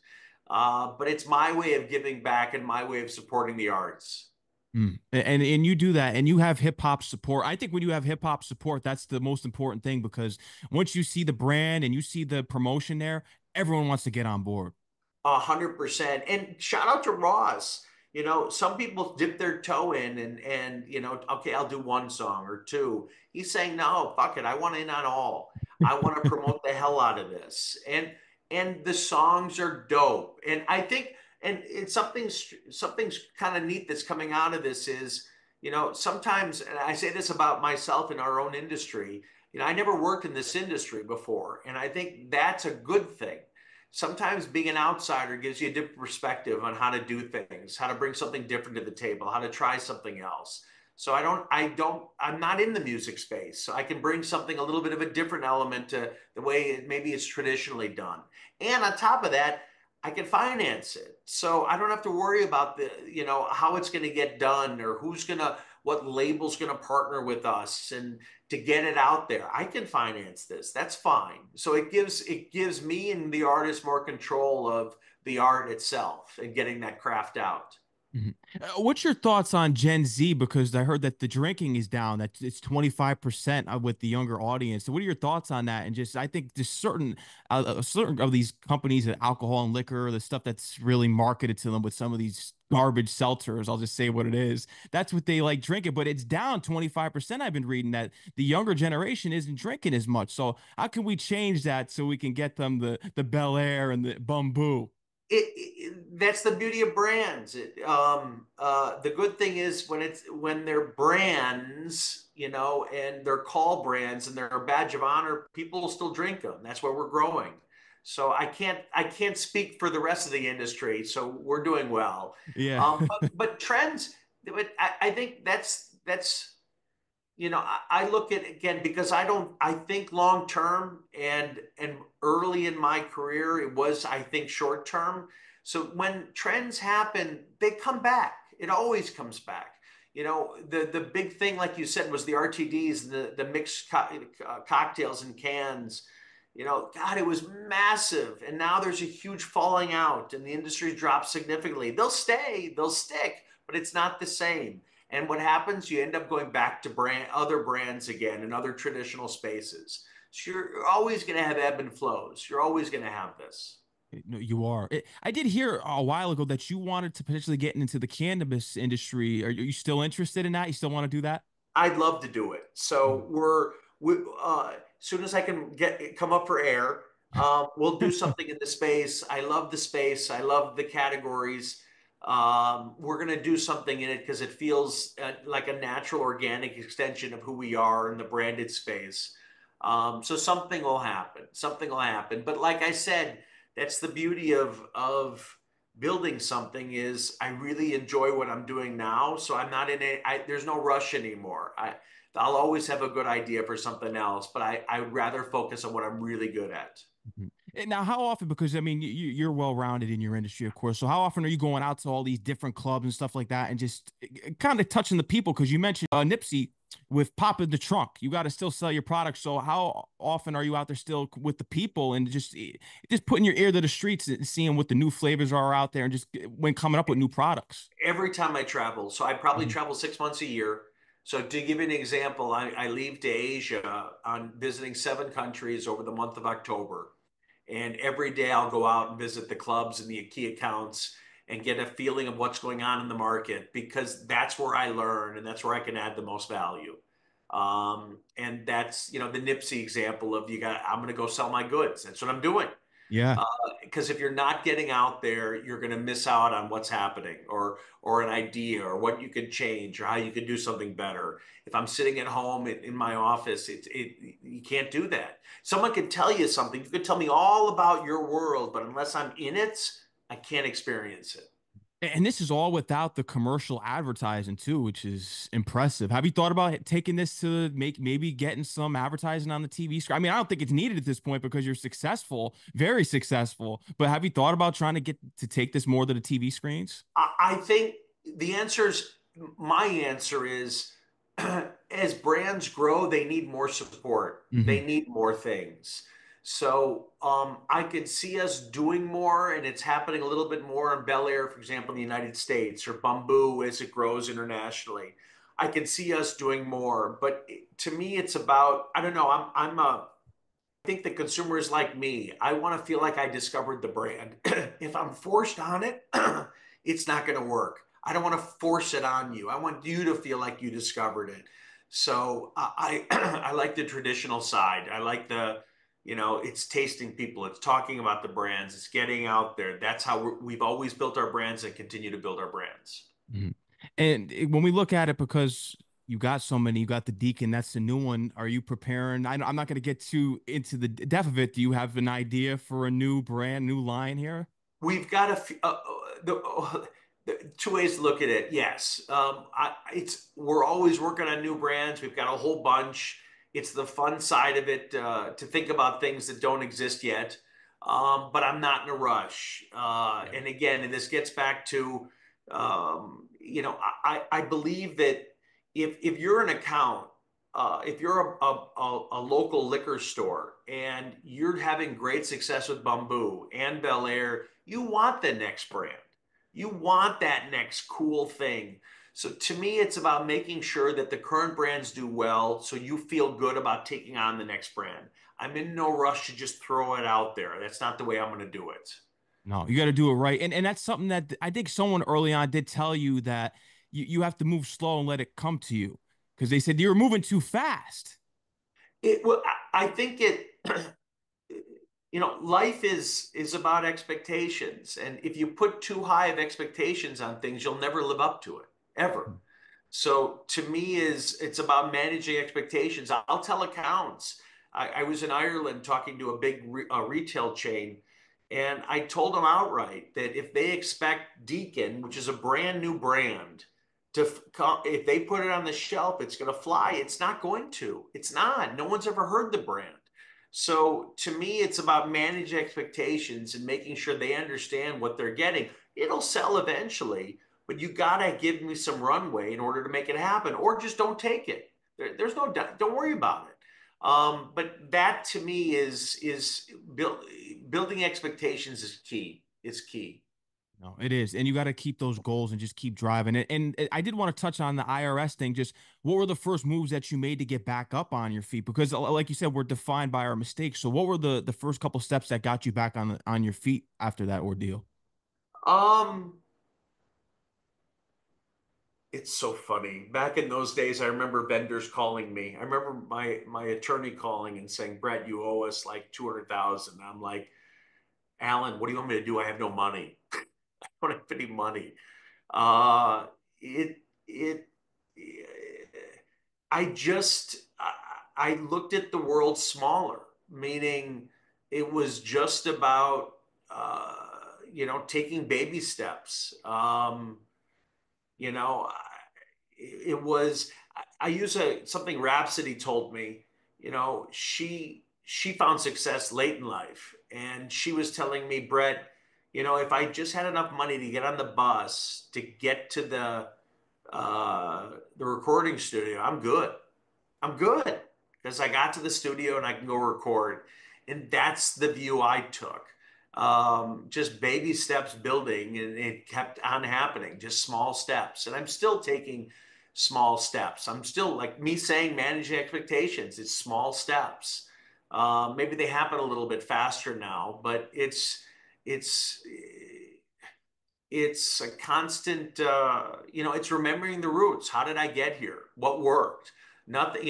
But it's my way of giving back and my way of supporting the arts. And you do that, and you have hip hop support. I think when you have hip hop support, that's the most important thing because once you see the brand and you see the promotion there, everyone wants to get on board. 100%. And shout out to Ross. Some people dip their toe in and okay, I'll do one song or two. He's saying, no, fuck it. I want in on all. I want to promote the hell out of this. And the songs are dope. And I think and it's something's kind of neat that's coming out of this is, sometimes, and I say this about myself in our own industry, I never worked in this industry before. And I think that's a good thing. Sometimes being an outsider gives you a different perspective on how to do things, how to bring something different to the table, how to try something else. So I'm not in the music space. So I can bring something a little bit of a different element to the way maybe it's traditionally done. And on top of that, I can finance it. So I don't have to worry about how it's going to get done or what label's going to partner with us and to get it out there. I can finance this. That's fine. So it gives me and the artist more control of the art itself and getting that craft out. Mhm. What's your thoughts on Gen Z? Because I heard that the drinking is down, that it's 25% with the younger audience. So what are your thoughts on that? And just, I think just certain of these companies of alcohol and liquor, the stuff that's really marketed to them with some of these garbage seltzers, I'll just say what it is. That's what they like drinking, but it's down 25%. I've been reading that the younger generation isn't drinking as much. So how can we change that so we can get them the Belaire and the Bumbu? That's the beauty of brands. The good thing is when they're brands, and they're called brands and they're a badge of honor, people will still drink them. That's where we're growing. So I can't speak for the rest of the industry. So we're doing well. Yeah. But trends, but I think that's I look at again because I think long term and early in my career it was I think short term. So when trends happen, they come back. It always comes back. The big thing, like you said, was the RTDs, the mixed cocktails and cans. God, it was massive, and now there's a huge falling out, and the industry dropped significantly. They'll stick, but it's not the same. And what happens? You end up going back to other brands again in other traditional spaces. So you're always going to have ebb and flows. You're always going to have this. No, you are. I did hear a while ago that you wanted to potentially get into the cannabis industry. Are you still interested in that? You still want to do that? I'd love to do it. So as soon as I can come up for air, we'll do something in the space. I love the space. I love the categories. We're going to do something in it because it feels like a natural, organic extension of who we are in the branded space. So something will happen. Something will happen. But like I said, that's the beauty of building something is I really enjoy what I'm doing now. So I'm not in it. There's no rush anymore. I'll always have a good idea for something else, but I would rather focus on what I'm really good at. Mhm. And now, how often? Because I mean, you're well rounded in your industry, of course. So, how often are you going out to all these different clubs and stuff like that, and just kind of touching the people? Because you mentioned Nipsey. with pop in the trunk. You got to still sell your product. So how often are you out there still with the people and just putting your ear to the streets and seeing what the new flavors are out there and just when coming up with new products? Every time I travel, so I probably Mhm. travel 6 months a year. So to give you an example, I leave to Asia on visiting 7 countries over the month of October. And every day I'll go out and visit the clubs and the key accounts and get a feeling of what's going on in the market because that's where I learn and that's where I can add the most value. And that's, the Nipsey example of I'm going to go sell my goods. That's what I'm doing. Yeah. Uh, because if you're not getting out there, you're going to miss out on what's happening or an idea or what you could change or how you could do something better. If I'm sitting at home in my office, you can't do that. Someone could tell you something. You could tell me all about your world, but unless I'm in it, I can't experience it. And this is all without the commercial advertising too, which is impressive. Have you thought about taking this to make maybe getting some advertising on the TV screen? I mean, I don't think it's needed at this point because you're successful, very successful. But have you thought about trying to get to take this more to the TV screens? I think the answer is my answer is as brands grow, they need more support. Hmm. They need more things. So I could see us doing more, and it's happening a little bit more on Belaire, for example, in the United States, or Bamboo as it grows internationally. I can see us doing more, but to me, it's about I don't know. I think the consumer is like me. I want to feel like I discovered the brand. If I'm forced on it, it's not going to work. I don't want to force it on you. I want you to feel like you discovered it. So I like the traditional side. I like it's tasting people. It's talking about the brands. It's getting out there. That's how we've always built our brands and continue to build our brands. Hmm. And when we look at it, because you got so many, you got the Deacon, that's the new one. Are you preparing? I'm not going to get too into the depth of it. Do you have an idea for a new brand, new line here? We've got the two ways to look at it. Yes, we're always working on new brands. We've got a whole bunch. It's the fun side of it to think about things that don't exist yet. But I'm not in a rush. Yeah. And again, and this gets back to, I believe that if you're an account, if you're a local liquor store and you're having great success with Bamboo and Belaire, you want the next brand. You want that next cool thing. So to me, it's about making sure that the current brands do well so you feel good about taking on the next brand. I'm in no rush to just throw it out there. That's not the way I'm going to do it. No, you got to do it right. And that's something that I think someone early on did tell you that you have to move slow and let it come to you because they said you were moving too fast. Well, I think life is about expectations, and if you put too high of expectations on things, you'll never live up to it ever. So to me, is it's about managing expectations. I'll tell accounts. I was in Ireland talking to a big retail chain, and I told them outright that if they expect Deacon, which is a brand new brand, if they put it on the shelf, it's going to fly. It's not going to. It's not. No one's ever heard the brand. So to me, it's about managing expectations and making sure they understand what they're getting. It'll sell eventually, but you gotta give me some runway in order to make it happen, or just don't take it. There's no, don't worry about it. But that to me is building expectations is key. It's key. No, it is. And you got to keep those goals and just keep driving it. And I did want to touch on the IRS thing. Just what were the first moves that you made to get back up on your feet? Because like you said, we're defined by our mistakes. So what were the first couple steps that got you back on your feet after that ordeal? Um, it's so funny. Back in those days, I remember vendors calling me. I remember my attorney calling and saying, "Brett, you owe us like 200,000." I'm like, "Alan, what do you want me to do? I have no money. I don't have any money." Uh, it I just I looked at the world smaller, meaning it was just about taking baby steps. You know, it was I use something Rhapsody told me. She found success late in life, and she was telling me, Brett, if I just had enough money to get on the bus to get to the recording studio, I'm good. I'm good because I got to the studio and I can go record. And that's the view I took. Just baby steps building, and it kept on happening, just small steps. And I'm still taking small steps. I'm still like me saying managing expectations. It's small steps. Maybe they happen a little bit faster now, but it's it's a constant, it's remembering the roots. How did I get here? What worked? Nothing,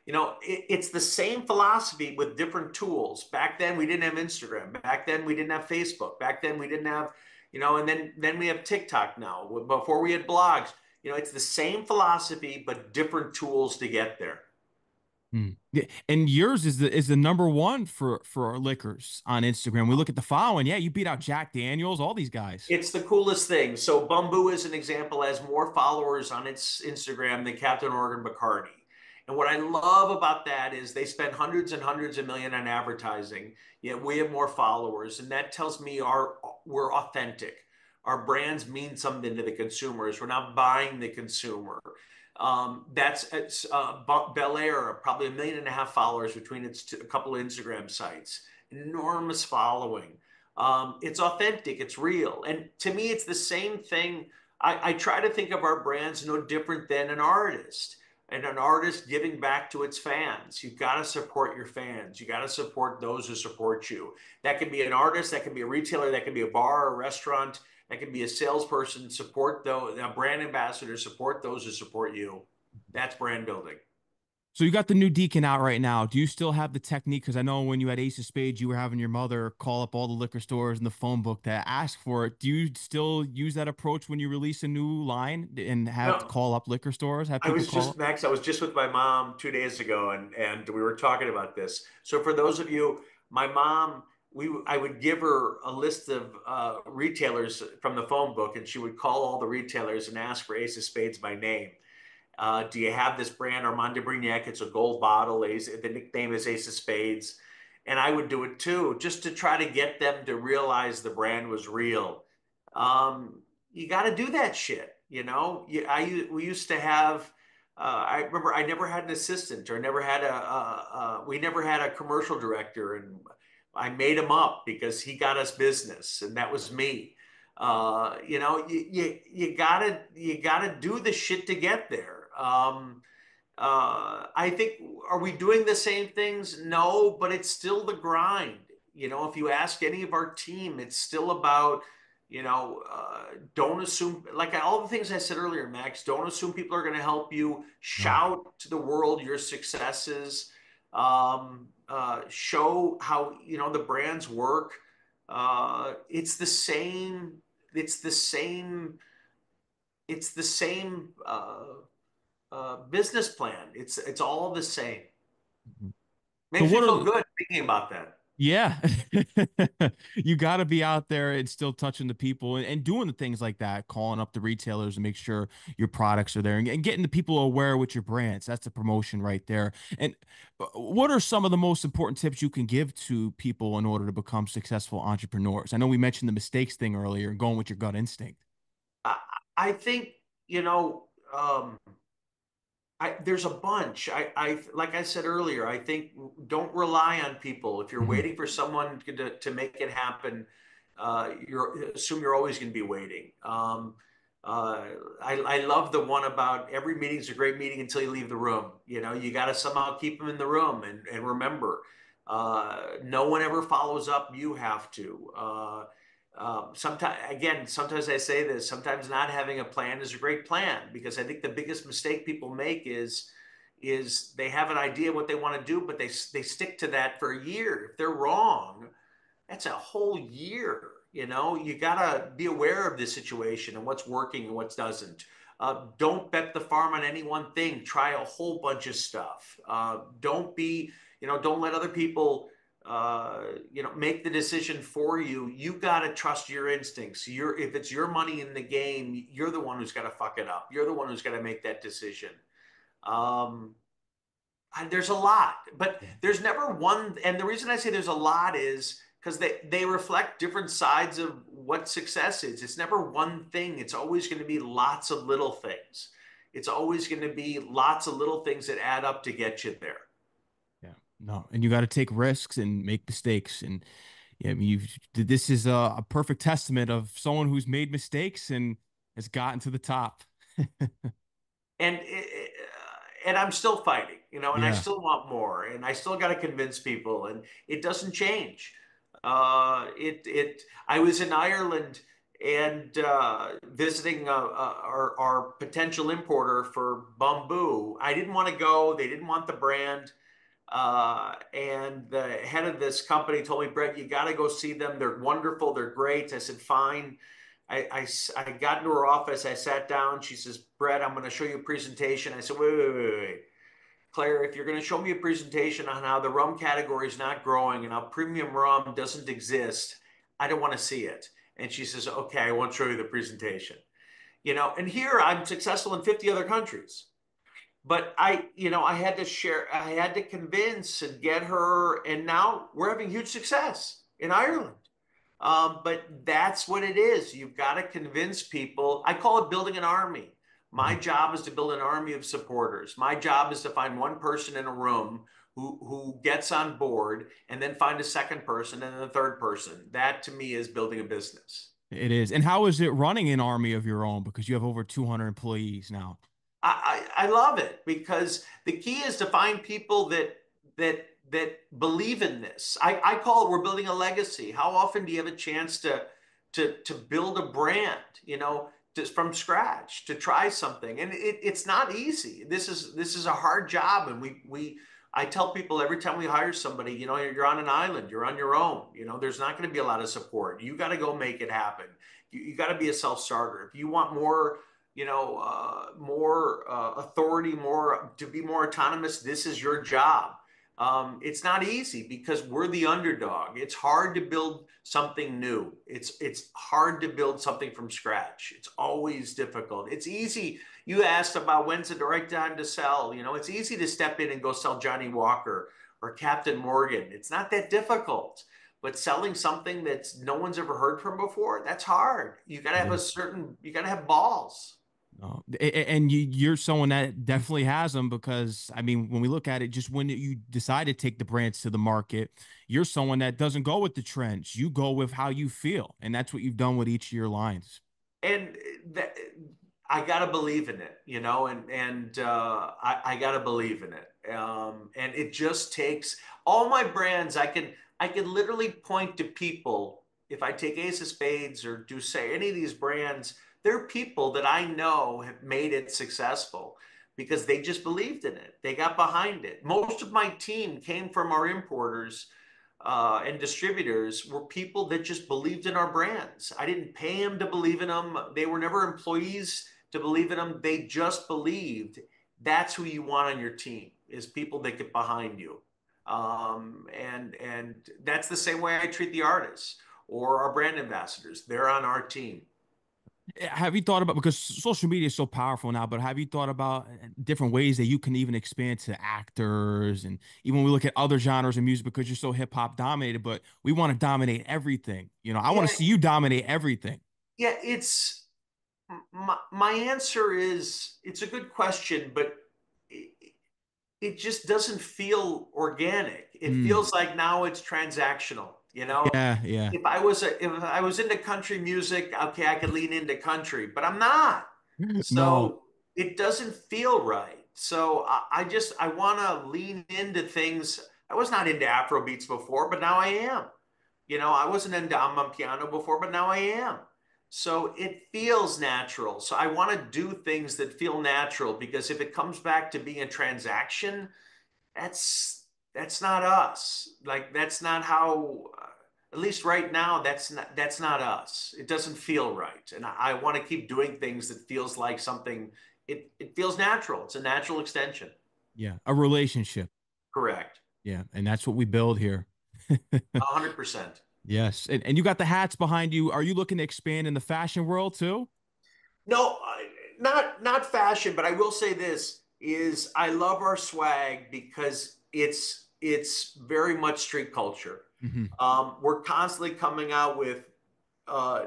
it's the same philosophy with different tools. Back then we didn't have Instagram. Back then we didn't have Facebook. Back then we didn't have, and then we have TikTok now. Before we had blogs, it's the same philosophy, but different tools to get there. Yeah, and yours is the number one for our liquors on Instagram. We look at the following. Yeah, you beat out Jack Daniels, all these guys. It's the coolest thing. So Bumbu, as an example, has more followers on its Instagram than Captain Morgan Bacardi. And what I love about that is they spend hundreds and hundreds of million on advertising, yet we have more followers. And that tells me we're authentic. Our brands mean something to the consumers. We're not buying the consumer. That's Belaire, probably 1.5 million followers between a couple of Instagram sites. Enormous following. It's authentic, it's real. And to me, it's the same thing. I try to think of our brands no different than an artist and an artist giving back to its fans. You've got to support your fans. You got to support those who support you. That can be an artist, that can be a retailer, that can be a bar, a restaurant, that can be a salesperson. Support those, a brand ambassador, support those who support you. That's brand building. So you got the new Deacon out right now. Do you still have the technique? Because I know when you had Ace of Spades, you were having your mother call up all the liquor stores in the phone book to ask for it. Do you still use that approach when you release a new line and have to No, call up liquor stores, have I people was call just up? Max. I was just with my mom 2 days ago, and we were talking about this. So for those of you, my mom, I would give her a list of retailers from the phone book, and she would call all the retailers and ask for Ace of Spades by name. Do you have this brand, Armand de Brignac? It's a gold bottle. Ace, the nickname is Ace of Spades. And I would do it too, just to try to get them to realize the brand was real. You got to do that shit, we used to have. I remember I never had an assistant, or never had we never had a commercial director, and I made him up because he got us business, and that was me. You gotta do the shit to get there. I think, are we doing the same things? No, but it's still the grind. If you ask any of our team, it's still about, don't assume, like all the things I said earlier, Max, don't assume people are going to help you. No. Shout to the world your successes. Show how, the brands work. It's the same, it's the same, it's the same business plan. It's all the same. So Makes me what feel are good thinking about that. Yeah. You got to be out there and still touching the people and doing the things like that, calling up the retailers and make sure your products are there and getting the people aware with your brands. That's the promotion right there. And what are some of the most important tips you can give to people in order to become successful entrepreneurs? I know we mentioned the mistakes thing earlier and going with your gut instinct. I, I think, you know, um, there's a bunch. Like I said earlier, I think don't rely on people. If you're Mhm. waiting for someone to make it happen, assume you're always going to be waiting. Uh, I love the one about every meeting is a great meeting until you leave the room. You got to somehow keep them in the room, and remember, no one ever follows up. You have to. Sometimes I say this, sometimes not having a plan is a great plan, because I think the biggest mistake people make is they have an idea what they want to do, but they stick to that for a year. If they're wrong, that's a whole year. You gotta be aware of the situation and what's working and what doesn't. Don't bet the farm on any one thing. Try a whole bunch of stuff. Don't let other people, make the decision for you. You got to trust your instincts. If it's your money in the game, you're the one who's got to fuck it up. You're the one who's got to make that decision. Um, there's a lot, but Yeah. there's never one. And the reason I say there's a lot is because they reflect different sides of what success is. It's never one thing. It's always going to be lots of little things. It's always going to be lots of little things that add up to get you there. Yeah. No, and you got to take risks and make mistakes. And yeah, I mean, this is a perfect testament of someone who's made mistakes and has gotten to the top. and and I'm still fighting, and I Yeah. still want more, and I still got to convince people, and it doesn't change. I was in Ireland and visiting our potential importer for bamboo. I didn't want to go; they didn't want the brand. And the head of this company told me, Brett, you got to go see them. They're wonderful. They're great. I said, fine. I got into her office. I sat down. She says, Brett, I'm going to show you a presentation. I said, wait. Claire, if you're going to show me a presentation on how the rum category is not growing and how premium rum doesn't exist, I don't want to see it. And she says, okay, I won't show you the presentation. And here I'm successful in 50 other countries. But I had to share, I had to convince and get her, and now we're having huge success in Ireland. But that's what it is. You've got to convince people. I call it building an army. My Mhm. job is to build an army of supporters. My job is to find one person in a room who gets on board and then find a second person and then a third person. That to me is building a business. It is. And how is it running an army of your own? Because you have over 200 employees now. I love it because the key is to find people that believe in this. I call it we're building a legacy. How often do you have a chance to build a brand, just from scratch, to try something? And it's not easy. This is a hard job, and we I tell people every time we hire somebody, you're on an island, you're on your own. There's not going to be a lot of support. You got to go make it happen. You got to be a self-starter. If you want more more authority, more to be more autonomous. This is your job. It's not easy because we're the underdog. It's hard to build something new. It's hard to build something from scratch. It's always difficult. It's easy. You asked about when's the right time to sell. It's easy to step in and go sell Johnny Walker or Captain Morgan. It's not that difficult. But selling something that's no one's ever heard from before, that's hard. It is. You got to have balls. And you're someone that definitely has them because, I mean, when we look at it, just when you decide to take the brands to the market, you're someone that doesn't go with the trends. You go with how you feel. And that's what you've done with each of your lines. And that, I gotta believe in it, and I gotta believe in it. And it just takes all my brands. I can literally point to people. If I take Ace of Spades or do say any of these brands, they're people that I know have made it successful because they just believed in it. They got behind it. Most of my team came from our importers and distributors were people that just believed in our brands. I didn't pay them to believe in them. They were never employees to believe in them. They just believed. That's who you want on your team is people that get behind you. And that's the same way I treat the artists or our brand ambassadors. They're on our team. Have you thought about, because social media is so powerful now, but have you thought about different ways that you can even expand to actors and even when we look at other genres of music because you're so hip hop dominated, but we want to dominate everything. I want Yeah, to see you dominate everything. yeah. It's my answer is it's a good question, but it just doesn't feel organic. It Mm. feels like now it's transactional. Yeah, yeah. If I was into country music, okay, I could lean into country, but I'm not. No. So it doesn't feel right. So I want to lean into things. I was not into Afro beats before, but now I am. I wasn't into Piano before, but now I am. So it feels natural. So I want to do things that feel natural because if it comes back to being a transaction, that's not us. Like that's not how. At least right now, that's not us. It doesn't feel right, and I want to keep doing things that feels like something. It feels natural. It's a natural extension. Yeah, a relationship. Correct. Yeah, and that's what we build here. 100%. Yes. And you got the hats behind you. Are you looking to expand in the fashion world too? No, not fashion, but I will say this is I love our swag because it's very much street culture. Hmm. We're constantly coming out with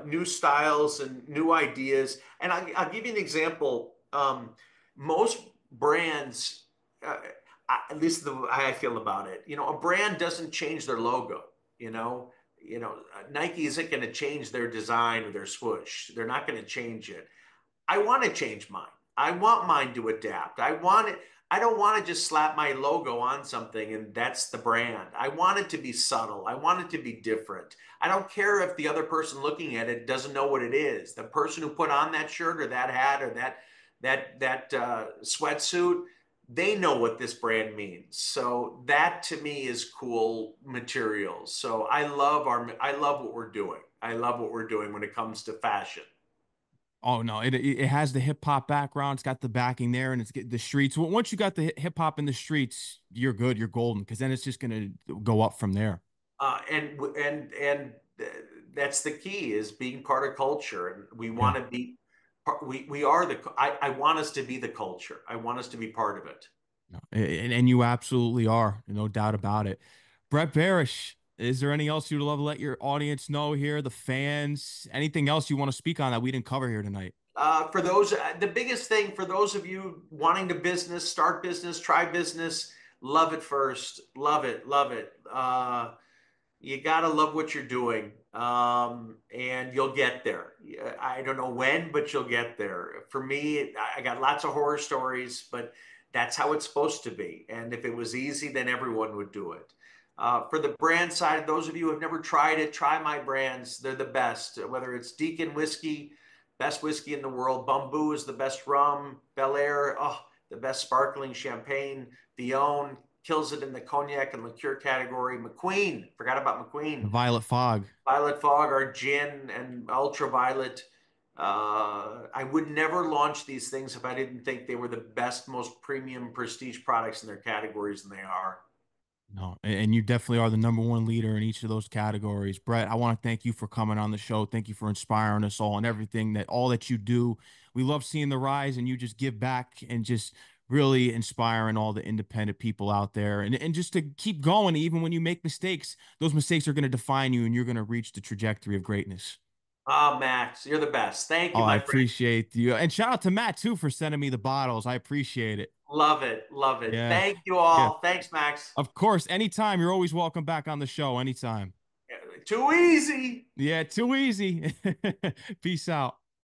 new styles and new ideas. And I'll give you an example. Most brands, uh, at least the way I feel about it, a brand doesn't change their logo. You know, Nike isn't going to change their design or their swoosh. They're not going to change it. I want to change mine. I want mine to adapt. I want it. I don't want to just slap my logo on something and that's the brand. I want it to be subtle. I want it to be different. I don't care if the other person looking at it doesn't know what it is. The person who put on that shirt or that hat or that sweatsuit, they know what this brand means. So that to me is cool materials. So I love what we're doing. I love what we're doing when it comes to fashion. Oh no, it has the hip hop background. It's got the backing there, and it's get the streets. Once you got the hip hop in the streets, you're good. You're golden because then it's just gonna go up from there. And that's the key is being part of culture, and we Yeah. want to be. We are the. I want us to be the culture. I want us to be part of it. No, and you absolutely are, no doubt about it. Brett Berish, is there anything else you'd love to let your audience know here, the fans? Anything else you want to speak on that we didn't cover here tonight? For those, the biggest thing for those of you wanting to start business, try business, love it first, love it. You got to love what you're doing, and you'll get there. I don't know when, but you'll get there. For me, I got lots of horror stories, but that's how it's supposed to be. And if it was easy, then everyone would do it. For the brand side, those of you who have never tried it, try my brands. They're the best. Whether it's Deacon whiskey, best whiskey in the world. Bamboo is the best rum. Belaire, oh, the best sparkling champagne. Vion kills it in the cognac and liqueur category. McQueen, forgot about McQueen. Violet Fog. Violet Fog, our gin and ultraviolet. I would never launch these things if I didn't think they were the best, most premium prestige products in their categories, and they are. No, and you definitely are the number one leader in each of those categories. Brett, I want to thank you for coming on the show. Thank you for inspiring us all and everything that all that you do. We love seeing the rise and you just give back and just really inspiring all the independent people out there and just to keep going even when you make mistakes. Those mistakes are going to define you and you're going to reach the trajectory of greatness. Ah, Max, you're the best. Thank Oh, you, I my friend. appreciate you. And shout out to Matt too for sending me the bottles. I appreciate it. Love it. Love it. Yeah. Thank you Yeah. all. Thanks, Max. Of course, anytime. You're always welcome back on the show anytime. Too easy. Yeah, too easy. Peace out.